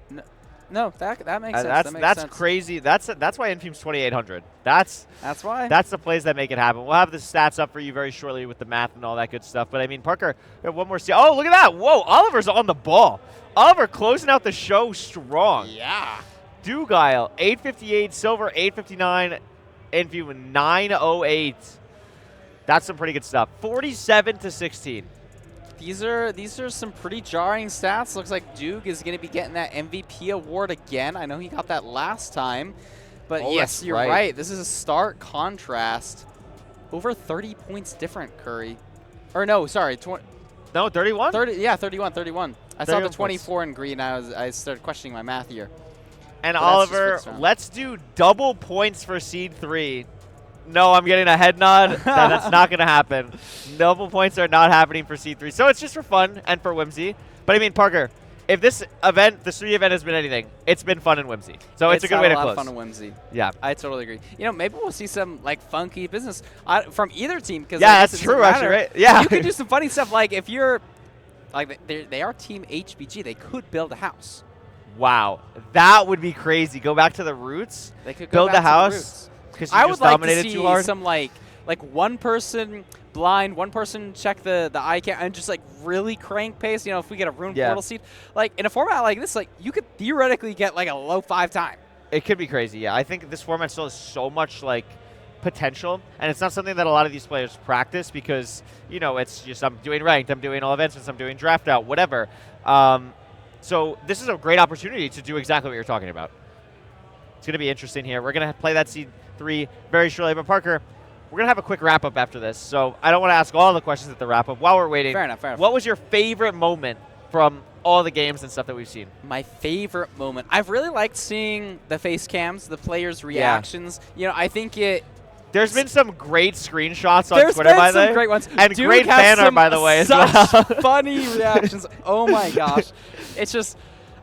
No, that makes sense. That's That makes that's sense. crazy. That's why Infume's 2,800. That's why. That's the plays that make it happen. We'll have the stats up for you very shortly with the math and all that good stuff. But I mean, Parker, we have one more. Oh, look at that! Whoa, Oliver's on the ball. Oliver closing out the show strong. Yeah. Dugile 858, Silver 859, Infume 908. That's some pretty good stuff. 47-16. These are some pretty jarring stats. Looks like Duke is going to be getting that MVP award again. I know he got that last time. But yes, you're right. This is a stark contrast. Over 30 points different, Curry. Or no, sorry. No, 31? 31. I saw the 31 24 in green. I started questioning my math here. And But Oliver, let's do double points for Seed 3. No, I'm getting a head nod. That's not going to happen. Double points are not happening for Seed 3. So it's just for fun and for whimsy. But I mean, Parker, if this event, the 3 event has been anything, it's been fun and whimsy. So it's a good way to close. It's a lot of fun and whimsy. Yeah. I totally agree. You know, maybe we'll see some like funky business from either team. Cause, yeah, like, that's true, actually, right? Yeah. You could do some funny stuff. Like if you're, like they are Team HBG, they could build a house. Wow. That would be crazy. Go back to the roots. They could build back the house. To the roots. Because I would like to dominated see too hard. some like one person blind, one person check the eye count, and just like really crank pace. You know, if we get a rune portal seed, like in a format like this, like you could theoretically get like a low 5 time. It could be crazy. Yeah, I think this format still has so much like potential, and it's not something that a lot of these players practice because you know it's just I'm doing ranked, I'm doing all events, I'm doing draft out, whatever. So this is a great opportunity to do exactly what you're talking about. It's going to be interesting here. We're going to play that Seed 3 very shortly. But, Parker, we're going to have a quick wrap-up after this. So I don't want to ask all the questions at the wrap-up. While we're waiting, Fair enough. What was your favorite moment from all the games and stuff that we've seen? My favorite moment. I've really liked seeing the face cams, the players' reactions. You know, I think it There's been some great screenshots on There's Twitter, been by the some way. great ones. And Duke great has fan art, some by the way, as such well. funny reactions. Oh my gosh. It's just,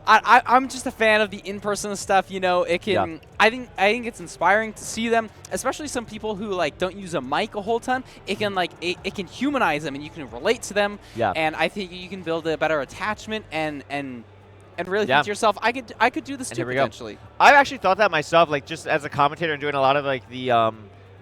I'm just a fan of the in-person stuff. You know, it can. Yeah. I think it's inspiring to see them, especially some people who like don't use a mic a whole ton. It can like it can humanize them, and you can relate to them. Yeah. And I think you can build a better attachment and really think to yourself, I could do this too potentially. I've actually thought that myself, like just as a commentator and doing a lot of like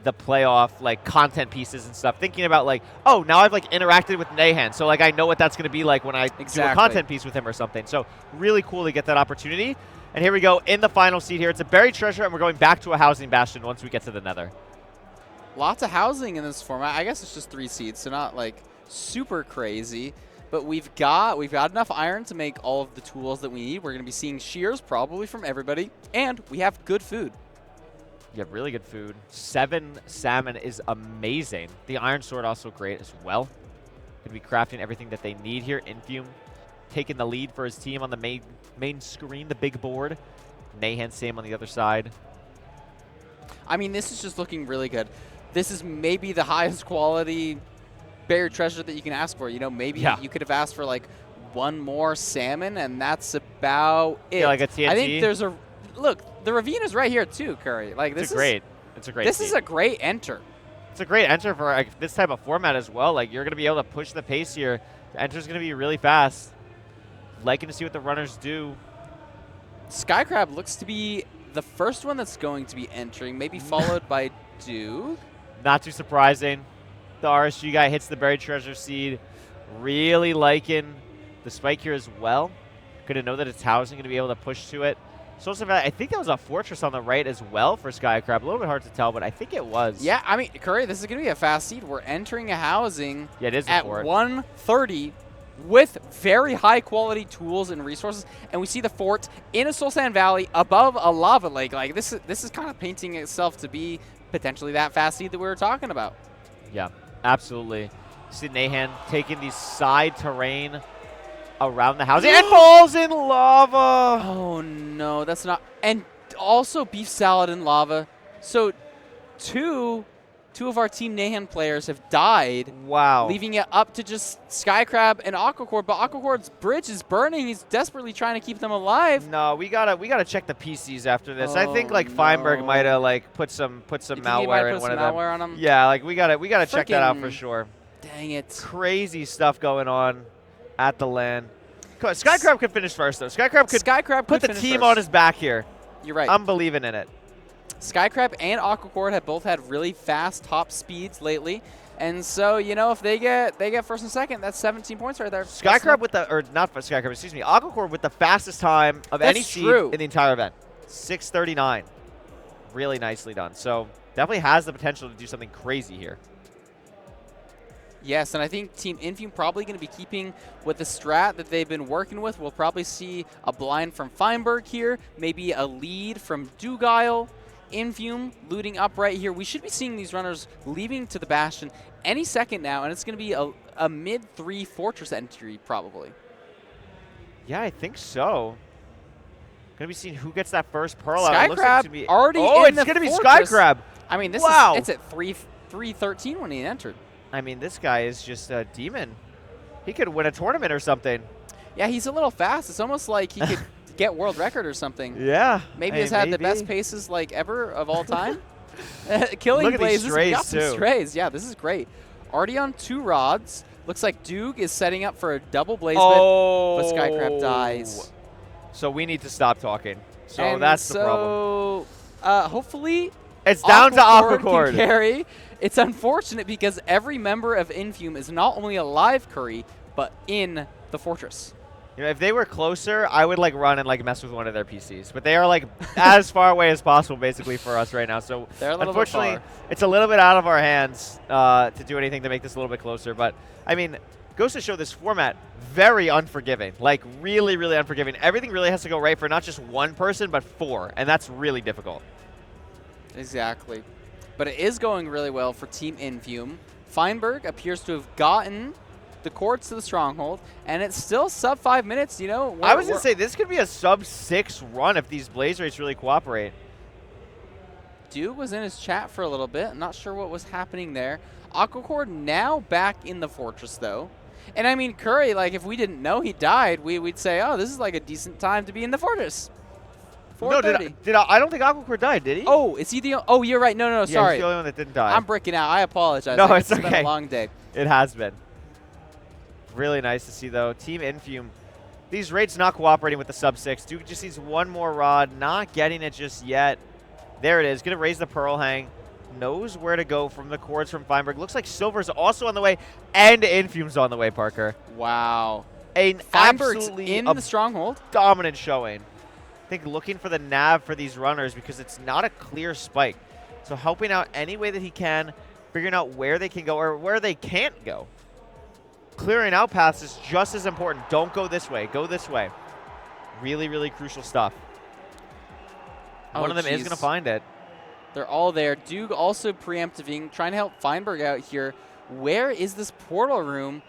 the playoff like content pieces and stuff, thinking about like, oh, now I've like interacted with Nahan, so like I know what that's going to be like when I do a content piece with him or something. So really cool to get that opportunity. And here we go in the final seed here. It's a buried treasure, and we're going back to a housing bastion once we get to the nether. Lots of housing in this format. I guess it's just 3 seeds, so not like super crazy. But we've got enough iron to make all of the tools that we need. We're going to be seeing shears probably from everybody, and we have good food. You have really good food. 7 salmon is amazing. The iron sword also great as well. Going to be crafting everything that they need here. Infume taking the lead for his team on the main screen, the big board. Nahan same on the other side. I mean, this is just looking really good. This is maybe the highest quality buried treasure that you can ask for. You know, maybe you could have asked for like 1 more salmon, and that's about it. Yeah, like a TNT. I think there's a look. The ravine is right here too, Curry. Like this It's great. This is a great enter. It's a great enter for like, this type of format as well. Like you're going to be able to push the pace here. The enter's going to be really fast. Liking to see what the runners do. Skycrab looks to be the first one that's going to be entering, maybe followed by Duke. Not too surprising. The RSG guy hits the buried treasure seed. Really liking the spike here as well. Good to know that it's housing, going to be able to push to it. So I think that was a fortress on the right as well for Skycrab. A little bit hard to tell, but I think it was. Yeah, I mean, Curry, this is going to be a fast seed. We're entering a housing it is at 130 with very high quality tools and resources, and we see the fort in a soul sand valley above a lava lake. Like this is kind of painting itself to be potentially that fast seed that we were talking about. Yeah, absolutely. You see Nahan taking the side terrain around the housing and falls in lava. Oh no, that's not. And also BeefSalad in lava. So two of our Team Nahan players have died. Wow. Leaving it up to just Skycrab and Aquacorde. But Aquacorde's bridge is burning. He's desperately trying to keep them alive. No, we gotta check the PCs after this. I think like Feinberg might have like put some malware in one of them. Malware on them? Yeah, like we gotta check that out for sure. Dang it. Crazy stuff going on at the LAN. Skycrab could finish first though. Skycrab could put the team on his back here. You're right. I'm believing in it. Skycrab and Aquacorde have both had really fast top speeds lately. And so, you know, if they get first and second, that's 17 points right there. Skycrab with the, or not Skycrab, excuse me, Aquacorde with the fastest time of any seed in the entire event. 6:39. Really nicely done. So definitely has the potential to do something crazy here. Yes, and I think Team Infume probably going to be keeping with the strat that they've been working with. We'll probably see a blind from Feinberg here, maybe a lead from Dugile. Infume looting up right here. We should be seeing these runners leaving to the Bastion any second now, and it's going to be a mid-3 fortress entry probably. Yeah, I think so. Going to be seeing who gets that first pearl out. Skycrab like already in the Oh, it's going to be Skycrab. I mean, this wow. is it's at 3:13 when he entered. I mean, this guy is just a demon. He could win a tournament or something. Yeah, he's a little fast. It's almost like he could get world record or something. Yeah. Maybe he's had the best paces like ever of all time. Killing blazes. We got some strays. Yeah, this is great. Already on 2 rods. Looks like Duke is setting up for a double blaze but Skycrab dies. So we need to stop talking. So that's the problem. Hopefully it's down to Aquacorde. Can carry. It's unfortunate because every member of Infume is not only alive, Curry, but in the fortress. You know, if they were closer, I would like run and like mess with one of their PCs. But they are like as far away as possible, basically, for us right now. So unfortunately, it's a little bit out of our hands to do anything to make this a little bit closer. But I mean, goes to show this format very unforgiving, like really, really unforgiving. Everything really has to go right for not just one person, but 4, and that's really difficult. Exactly. But it is going really well for Team Infume. Feinberg appears to have gotten the cords to the stronghold, and it's still sub 5 minutes, you know. I was going to say, this could be a sub 6 run if these blaze rates really cooperate. Duke was in his chat for a little bit. I'm not sure what was happening there. Aquacorde now back in the fortress, though. And I mean, Curry, like, if we didn't know he died, we'd say, oh, this is like a decent time to be in the fortress. No, I don't think Aquacorde died, did he? Oh, is he the? Oh, you're right. No, sorry. He's the only one that didn't die. I'm breaking out. I apologize. No, it's okay. been a long day. It has been. Really nice to see, though. Team Infume. These rates not cooperating with the sub-6. Duke just needs one more rod. Not getting it just yet. There it is. Going to raise the Pearl Hang. Knows where to go from the cords from Feinberg. Looks like Silver's also on the way. And Infume's on the way, Parker. Wow. Feinberg's absolutely in the stronghold. Dominant showing. I think looking for the nav for these runners because it's not a clear spike. So helping out any way that he can, figuring out where they can go or where they can't go. Clearing out paths is just as important. Don't go this way. Go this way. Really, really crucial stuff. One of them is going to find it. They're all there. Duke also preempting, trying to help Feinberg out here. Where is this portal room?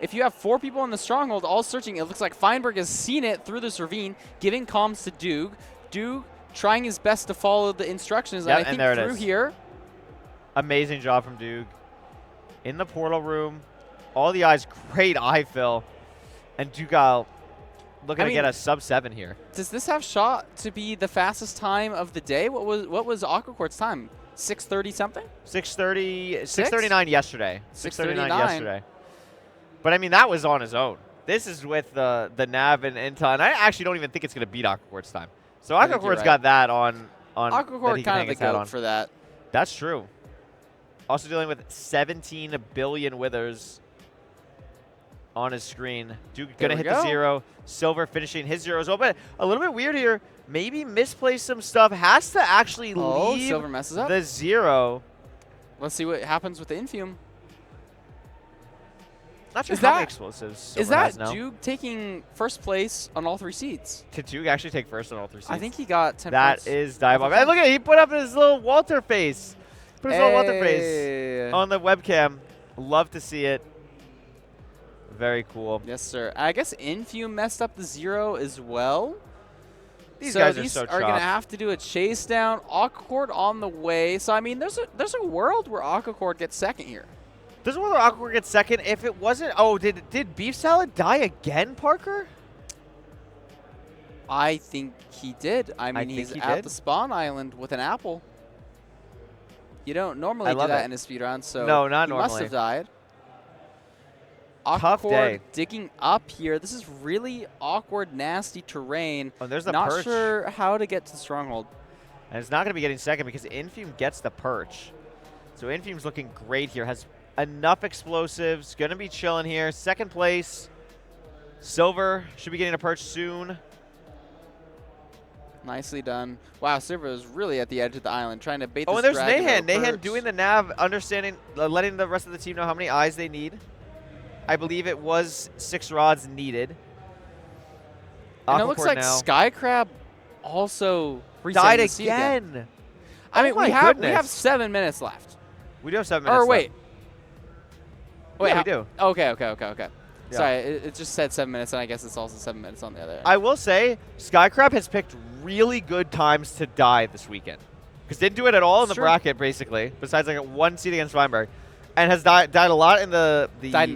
If you have 4 people in the stronghold all searching, it looks like Feinberg has seen it through this ravine, giving comms to Duke. Duke trying his best to follow the instructions. Yep, and I think through here. Amazing job from Duke. In the portal room. All the eyes, great eye fill. And Duke looking to get a sub-7 here. Does this have shot to be the fastest time of the day? What was Aquacorde's time? 6:30 something? 6:39 yesterday. 6:39 yesterday. But I mean, that was on his own. This is with the nav and intel, and I actually don't even think it's going to beat Aquacorde's time. So Aquacorde's got that on Aquacorde kind of the goat for that. That's true. Also dealing with 17 billion withers on his screen. Duke going to hit the 0. Silver finishing his 0 as well. But a little bit weird here. Maybe misplaced some stuff. Has to actually leave Silver messes up. the 0. Let's see what happens with the Infume. Not sure how many explosives Silver is that has now. Duke taking first place on all 3 seeds? Did Duke actually take first on all 3 seeds? I think he got 10 points. That is diabolical. Hey, look at it. He put up his little Walter face. Put his little Walter face on the webcam. Love to see it. Very cool. Yes, sir. I guess Infume messed up the 0 as well. These guys are so are going to have to do a chase down. Aquacorde on the way. So, I mean, there's a world where Aquacorde gets second here. There's a world where Aquacorde gets second. If it wasn't... Oh, did BeefSalad die again, Parker? I think he did. I mean, he's at the spawn island with an apple. You don't normally do that in a speedrun, so no, not he normally. must have died. Tough day. Digging up here. This is really awkward, nasty terrain. Oh, there's the Not perch. sure how to get to the stronghold. And it's not going to be getting second because Infume gets the perch. So Infume's looking great here. Has enough explosives. Going to be chilling here. Second place. Silver should be getting a perch soon. Nicely done. Wow, Silver is really at the edge of the island trying to bait this Oh, and there's dragon. Nahan doing the nav, understanding, letting the rest of the team know how many eyes they need. I believe it was 6 rods needed. And it looks like Skycrab also died again. I mean, we have 7 minutes left. We do have 7 minutes left. Wait, yeah, we do. Okay. Yeah. Sorry, it just said 7 minutes, and I guess it's also 7 minutes on the other end. I will say, Skycrab has picked really good times to die this weekend. Because didn't do it at all in the bracket, basically, besides like 1 seed against Feinberg. And has died a lot in the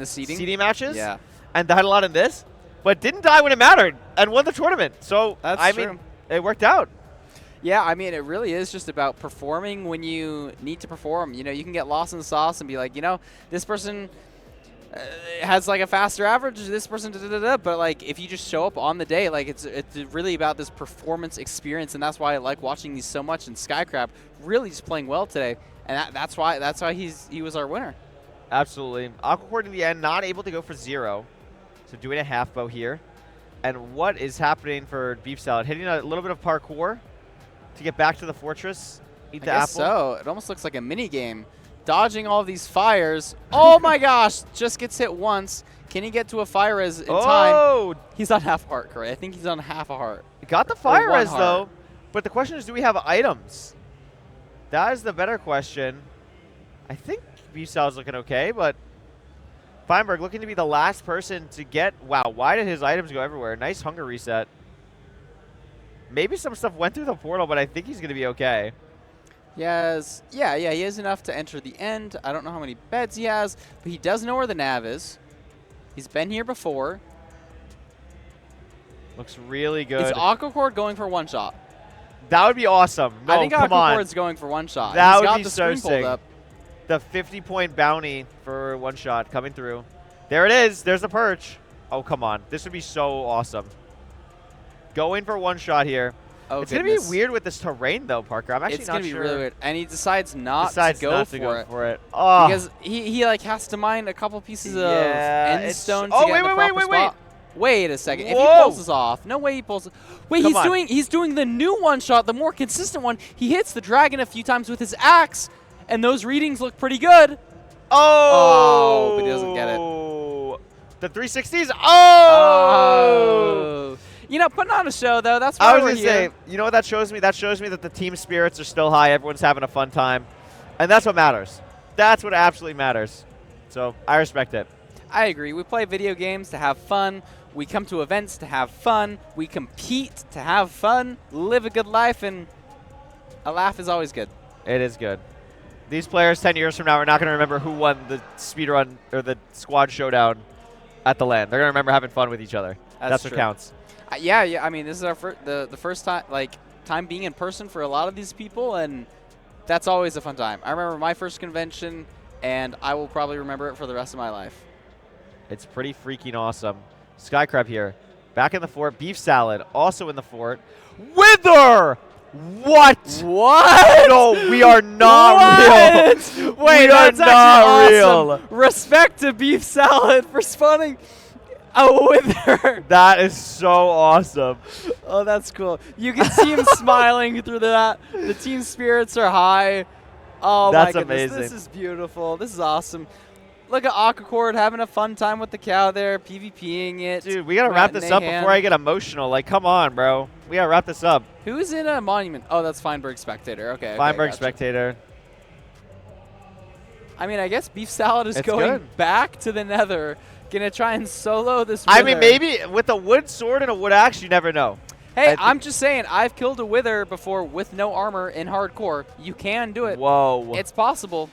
seeding matches. Yeah. And died a lot in this. But didn't die when it mattered and won the tournament. So, I mean, it worked out. Yeah, I mean, it really is just about performing when you need to perform. You know, you can get lost in the sauce and be like, you know, this person has like a faster average, this person but like if you just show up on the day, like it's really about this performance experience, and that's why I like watching these so much. And Skycrab really just playing well today, and that's why he was our winner. Absolutely. Aquacorde in the end not able to go for 0, so doing a half bow here. And what is happening for BeefSalad? Hitting a little bit of parkour to get back to the fortress. Eat the apple. So it almost looks like a mini game. Dodging all these fires. Oh my gosh! Just gets hit once. Can he get to a fire res in time? He's on half a heart, correct? I think he's on half a heart. Got the fire res though. But the question is, do we have items? That is the better question. I think BeefSalad's looking okay, but Feinberg looking to be the last person to get. Wow, why did his items go everywhere? Nice hunger reset. Maybe some stuff went through the portal, but I think he's going to be okay. He has, he has enough to enter the end. I don't know how many beds he has, but he does know where the nav is. He's been here before. Looks really good. Is Aquacorde going for one shot? That would be awesome. No, I think come on. Aquacorde's going for one shot. That He's would got be the so screen pulled sick. up. The 50-point bounty for one shot coming through. There it is. There's the perch. Oh, come on. This would be so awesome. Going for one shot here. Oh, it's going to be weird with this terrain, though, Parker. I'm actually it's not gonna sure. be really weird. And he decides not to go for it. Oh. Because he like has to mine a couple pieces of end stone to oh, get in the proper spot. Wait a second. Whoa. If he pulls this off, no way he pulls it. Wait, Come he's doing the new one shot, the more consistent one. He hits the dragon a few times with his axe, and those readings look pretty good. Oh, but he doesn't get it. The 360s. Oh. You know, putting on a show though. That's why we're here. Say, you know what that shows me? That shows me that the team spirits are still high. Everyone's having a fun time, and that's what matters. That's what absolutely matters. So I respect it. I agree. We play video games to have fun. We come to events to have fun. We compete to have fun, live a good life, and a laugh is always good. It is good. These players 10 years from now are not going to remember who won the speedrun or the squad showdown at the LAN. They're going to remember having fun with each other. That's what counts. Yeah. I mean, this is our the first time being in person for a lot of these people, and that's always a fun time. I remember my first convention, and I will probably remember it for the rest of my life. It's pretty freaking awesome. Skycrab here. Back in the fort. BeefSalad also in the fort. Wither! What? What? No, we are not real. Wait, that's not real. Respect to BeefSalad for spawning a Wither. That is so awesome. Oh, that's cool. You can see him smiling through that. The team spirits are high. Oh, that's my goodness. amazing. This is beautiful. This is awesome. Look at Aquacorde having a fun time with the cow there, PvPing it. Dude, we got to wrap this up before I get emotional. Like, come on, bro. We got to wrap this up. Who's in a monument? Oh, that's Feinberg Spectator. Okay. Feinberg Spectator. I mean, I guess BeefSalad is going back to the nether. Going to try and solo this Wither. I mean, maybe with a wood sword and a wood axe, you never know. Hey, I'm just saying, I've killed a Wither before with no armor in hardcore. You can do it. Whoa. It's possible.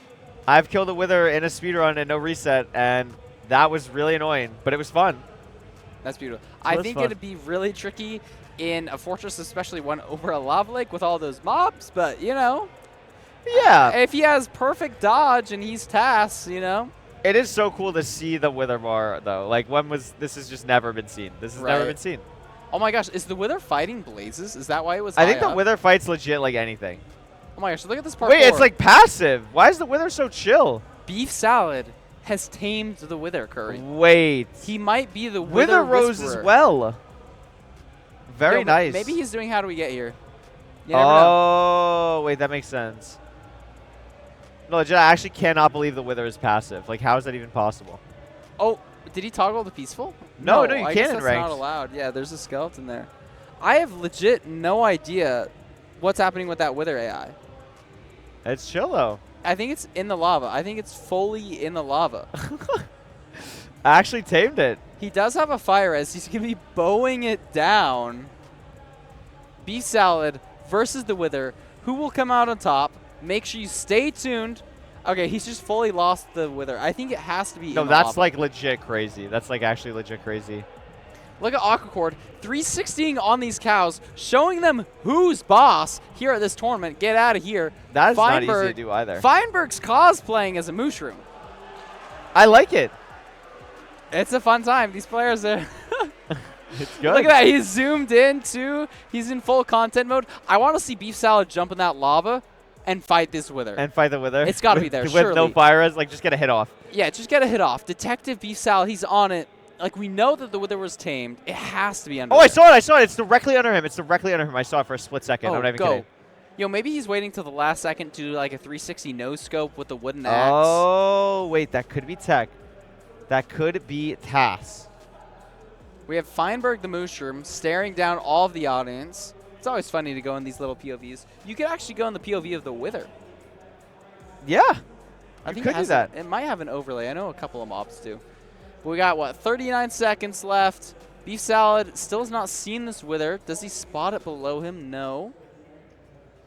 I've killed a Wither in a speedrun and no reset, and that was really annoying, but it was fun. That's beautiful. I think it'd be really tricky in a fortress, especially one over a lava lake with all those mobs, but, you know. Yeah. If he has perfect dodge and he's TAS, you know. It is so cool to see the Wither bar, though. Like, this has just never been seen. This has never been seen. Oh, my gosh. Is the Wither fighting blazes? Is that why it was I think the Wither fights legit like anything. Oh my gosh, look at this parkour. Wait, it's like passive. Why is the Wither so chill? BeefSalad has tamed the Wither, Curry. Wait. He might be the Wither Rose Whisperer. as well. Very nice. Maybe he's doing How Do We Get Here? You never know. Wait, that makes sense. No, legit, I actually cannot believe the Wither is passive. Like, how is that even possible? Oh, did he toggle the peaceful? No, you I can't guess in that's ranked. not allowed. Yeah, there's a skeleton there. I have legit no idea what's happening with that Wither AI. It's chill, though. I think it's in the lava. I think it's fully in the lava. I actually tamed it. He does have a fire res. He's going to be bowing it down. BeefSalad versus the Wither. Who will come out on top? Make sure you stay tuned. Okay, he's just fully lost the Wither. I think it has to be in the that's lava. like legit crazy. That's like actually legit crazy. Look at Aquacorde 360ing on these cows, showing them who's boss here at this tournament. Get out of here. That is not easy to do either. Feinberg's cosplaying as a mushroom. I like it. It's a fun time. These players are... It's good. Look at that. He's zoomed in, too. He's in full content mode. I want to see BeefSalad jump in that lava and fight this Wither. And fight the Wither? It's got to be there, surely. With no fire res, like, just get a hit off. Yeah, just get a hit off. Detective BeefSalad, he's on it. Like, we know that the Wither was tamed. It has to be under there. I saw it. It's directly under him. I saw it for a split second. I'm not even kidding. Yo, maybe he's waiting till the last second to do, like, a 360 no-scope with the wooden axe. Oh, wait. That could be tech. That could be TAS. We have Feinberg the Mushroom staring down all of the audience. It's always funny to go in these little POVs. You could actually go in the POV of the Wither. Yeah. I think could do that. It might have an overlay. I know a couple of mobs do. But we got, what, 39 seconds left. BeefSalad still has not seen this Wither. Does he spot it below him? No.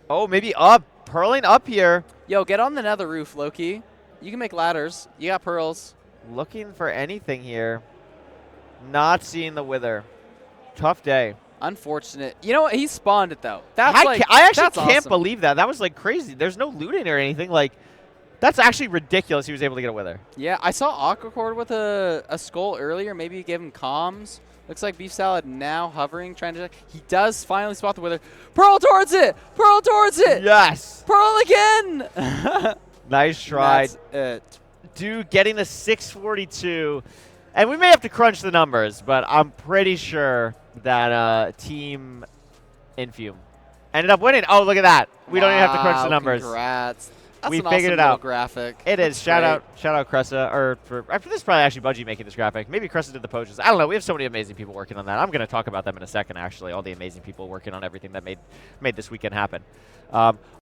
Oh, maybe up. Pearling up here. Yo, get on the nether roof, Loki. You can make ladders. You got pearls. Looking for anything here. Not seeing the wither. Tough day. Unfortunate. You know what? He spawned it, though. That's I actually that's can't awesome. believe that. That was like crazy. There's no looting or anything. Like, that's actually ridiculous he was able to get a wither. Yeah, I saw Aquacorde with a skull earlier. Maybe he gave him comms. Looks like BeefSalad now hovering, trying to... He does finally spot the wither. Pearl towards it! Pearl towards it! Yes! Pearl again! Nice try. That's it. Dude getting the 642. And we may have to crunch the numbers, but I'm pretty sure that Team Infume ended up winning. Oh, look at that. We don't even have to crunch the numbers. Congrats. That's We an figured awesome it out. little graphic. It is. That's Shout great. out Cressa, or for this is probably actually Budgie making this graphic. Maybe Cressa did the poaches. I don't know. We have so many amazing people working on that. I'm going to talk about them in a second. Actually, all the amazing people working on everything that made this weekend happen.